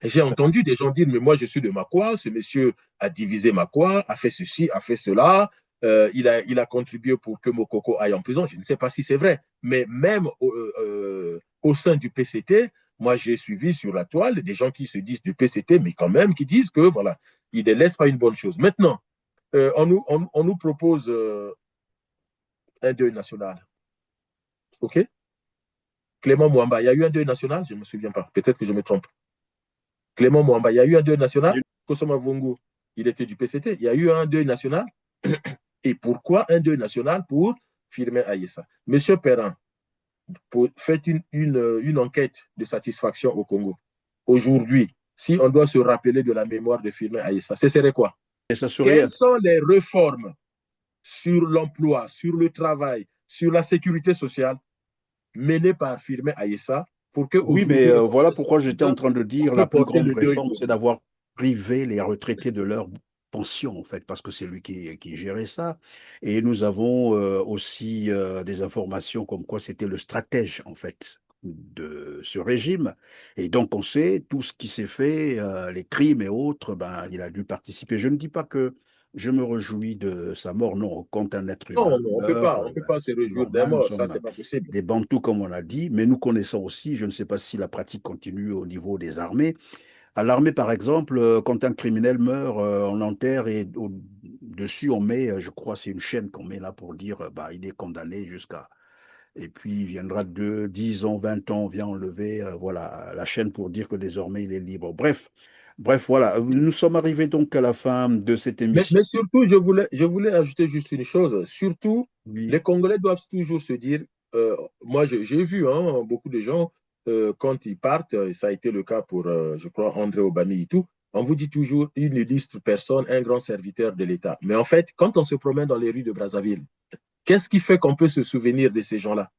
J'ai entendu des gens dire, mais moi, je suis de Makwa. Ce monsieur a divisé Makwa, a fait ceci, a fait cela. Il a contribué pour que Mokoko aille en prison. Je ne sais pas si c'est vrai. Mais même au sein du PCT, moi, j'ai suivi sur la toile des gens qui se disent du PCT, mais quand même qui disent que, voilà, il ne laisse pas une bonne chose. Maintenant, on nous propose un deuil national. OK? Clément Mwamba, il y a eu un deuil national? Je ne me souviens pas. Peut-être que je me trompe. Clément Mwamba, il y a eu un deuil national? Kosoma Vungu, il était du PCT. Il y a eu un deuil national? Et pourquoi un deuil national pour Firmin Aessa? Monsieur Perrin, faites une enquête de satisfaction au Congo. Aujourd'hui, si on doit se rappeler de la mémoire de Firmin Aïssa, ce serait quoi? Et ça serait... Quelles sont les réformes sur l'emploi, sur le travail, sur la sécurité sociale menées par Firmin Aïssa pour que Oui, mais voilà pourquoi j'étais en train de dire la plus grande réforme, c'est d'avoir privé les retraités de leur pension, en fait, parce que c'est lui qui gérait ça. Et nous avons aussi des informations comme quoi c'était le stratège, en fait, de ce régime. Et donc, on sait tout ce qui s'est fait, les crimes et autres, ben, il a dû participer. Je ne dis pas que je me réjouis de sa mort, non, quand un être humain Non, on ne meurt, peut pas se réjouir d'un normal, nous mort, ça, sommes c'est pas possible. des Bantous, comme on l'a dit, mais nous connaissons aussi, je ne sais pas si la pratique continue au niveau des armées. À l'armée, par exemple, quand un criminel meurt, on l'enterre et au-dessus, on met, je crois, c'est une chaîne qu'on met là pour dire, bah, il est condamné jusqu'à... Et puis, il viendra de 10 ans, 20 ans, on vient enlever, voilà, la chaîne pour dire que désormais, il est libre. Bref, voilà. Nous sommes arrivés donc à la fin de cette émission. Mais surtout, je voulais ajouter juste une chose. Surtout, Oui. les Congolais doivent toujours se dire, moi j'ai vu beaucoup de gens, quand ils partent, ça a été le cas pour, je crois, André Obami et tout, on vous dit toujours une illustre personne, un grand serviteur de l'État. Mais en fait, quand on se promène dans les rues de Brazzaville, qu'est-ce qui fait qu'on peut se souvenir de ces gens-là?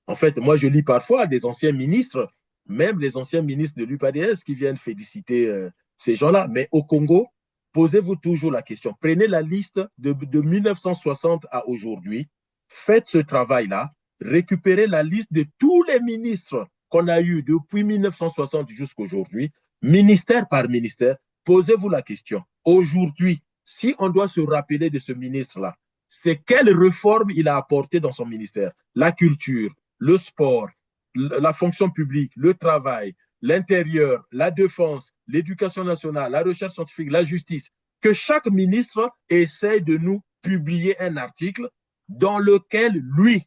En fait, moi je lis parfois des anciens ministres, même les anciens ministres de l'UPADS qui viennent féliciter ces gens-là. Mais au Congo, posez-vous toujours la question. Prenez la liste de 1960 à aujourd'hui, faites ce travail-là, récupérez la liste de tous les ministres qu'on a eus depuis 1960 jusqu'à aujourd'hui, ministère par ministère. Posez-vous la question. Aujourd'hui, si on doit se rappeler de ce ministre-là, c'est quelle réforme il a apporté dans son ministère? La culture, le sport, la fonction publique, le travail, l'intérieur, la défense, l'éducation nationale, la recherche scientifique, la justice, que chaque ministre essaie de nous publier un article dans lequel, lui,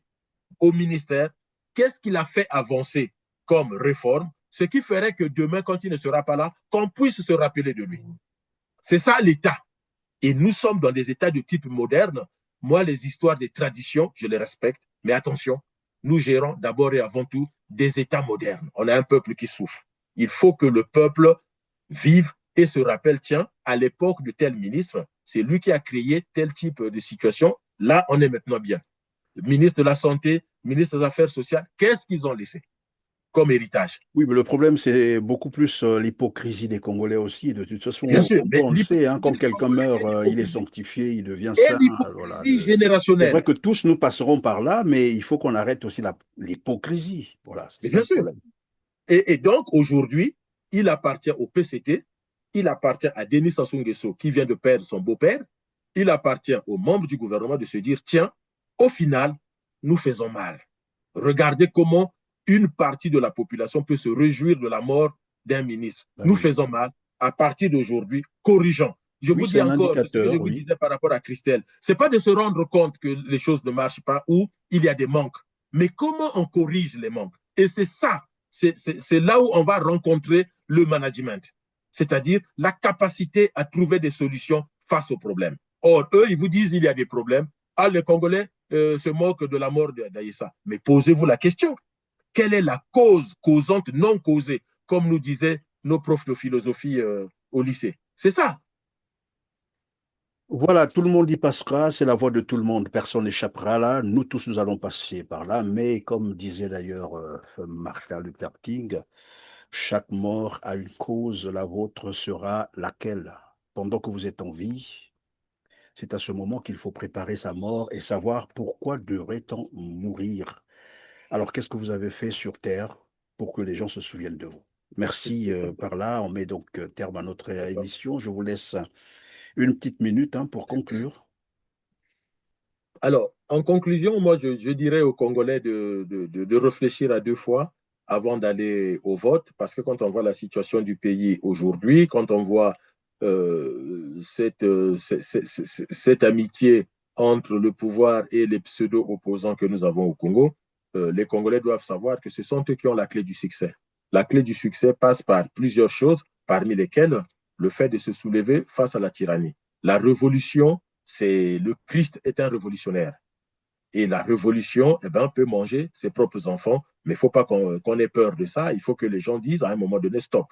au ministère, qu'est-ce qu'il a fait avancer comme réforme, ce qui ferait que demain, quand il ne sera pas là, qu'on puisse se rappeler de lui. C'est ça l'État. Et nous sommes dans des États de type moderne. Moi, les histoires des traditions, je les respecte, mais attention, nous gérons d'abord et avant tout des États modernes. On a un peuple qui souffre. Il faut que le peuple vive et se rappelle, tiens, à l'époque de tel ministre, c'est lui qui a créé tel type de situation. Là, on est maintenant bien. Le ministre de la Santé, ministre des Affaires sociales, qu'est-ce qu'ils ont laissé comme héritage? Oui, mais le problème, c'est beaucoup plus l'hypocrisie des Congolais aussi. De toute façon, bien sûr, on le sait, hein, quand quelqu'un meurt, il est sanctifié, il devient saint. Voilà, générationnelle. C'est vrai que tous nous passerons par là, mais il faut qu'on arrête aussi l'hypocrisie. Voilà, c'est bien sûr. Et donc, aujourd'hui, il appartient au PCT, il appartient à Denis Sassou Nguesso, qui vient de perdre son beau-père, il appartient aux membres du gouvernement de se dire, tiens, au final, nous faisons mal. Regardez comment une partie de la population peut se réjouir de la mort d'un ministre. Nous faisons mal. À partir d'aujourd'hui, corrigeons. Je vous dis encore ce que je vous disais par rapport à Christelle. Ce n'est pas de se rendre compte que les choses ne marchent pas ou il y a des manques. Mais comment on corrige les manques? Et c'est ça, c'est là où on va rencontrer le management. C'est-à-dire la capacité à trouver des solutions face aux problèmes. Or, eux, ils vous disent qu'il y a des problèmes. Ah, les Congolais se moquent de la mort d'Aïssa. Mais posez-vous la question. Quelle est la cause causante non causée, comme nous disaient nos profs de philosophie au lycée? C'est ça. Voilà, tout le monde y passera, c'est la voix de tout le monde, personne n'échappera là, nous tous nous allons passer par là, mais comme disait d'ailleurs Martin Luther King, chaque mort a une cause, la vôtre sera laquelle? Pendant que vous êtes en vie, c'est à ce moment qu'il faut préparer sa mort et savoir pourquoi devrait-on mourir. Alors, qu'est-ce que vous avez fait sur Terre pour que les gens se souviennent de vous? Merci par là, on met donc terme à notre émission. Je vous laisse une petite minute pour conclure. Alors, en conclusion, moi, je dirais aux Congolais de réfléchir à deux fois avant d'aller au vote, parce que quand on voit la situation du pays aujourd'hui, quand on voit cette amitié entre le pouvoir et les pseudo-opposants que nous avons au Congo, les Congolais doivent savoir que ce sont eux qui ont la clé du succès. La clé du succès passe par plusieurs choses, parmi lesquelles le fait de se soulever face à la tyrannie. La révolution, le Christ est un révolutionnaire. Et la révolution, peut manger ses propres enfants, mais il ne faut pas qu'on ait peur de ça. Il faut que les gens disent à un moment donné stop.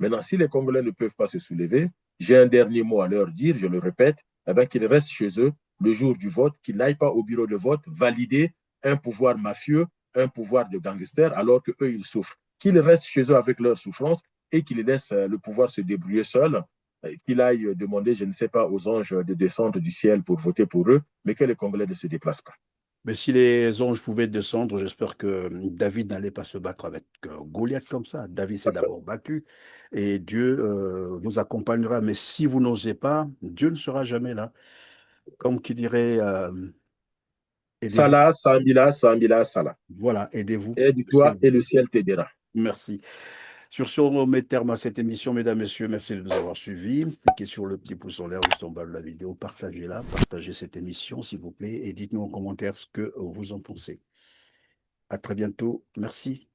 Maintenant, si les Congolais ne peuvent pas se soulever, j'ai un dernier mot à leur dire, je le répète, eh bien, qu'ils restent chez eux le jour du vote, qu'ils n'aillent pas au bureau de vote valider un pouvoir mafieux, un pouvoir de gangsters, alors qu'eux, ils souffrent. Qu'ils restent chez eux avec leur souffrance et qu'ils laissent le pouvoir se débrouiller seul, qu'il aille demander, je ne sais pas, aux anges de descendre du ciel pour voter pour eux, mais que les Congolais ne se déplacent pas. Mais si les anges pouvaient descendre, j'espère que David n'allait pas se battre avec Goliath comme ça. David s'est d'abord battu et Dieu nous accompagnera. Mais si vous n'osez pas, Dieu ne sera jamais là. Comme qui dirait, aidez-vous. Salah, Sambila, Sambila, Salah. Voilà, aidez-vous. Aide-toi et le ciel t'aidera. Merci. Sur ce, on met terme à cette émission, mesdames, messieurs. Merci de nous avoir suivis. Cliquez sur le petit pouce en l'air juste en bas de la vidéo. Partagez-la, partagez cette émission, s'il vous plaît, et dites-nous en commentaire ce que vous en pensez. À très bientôt. Merci.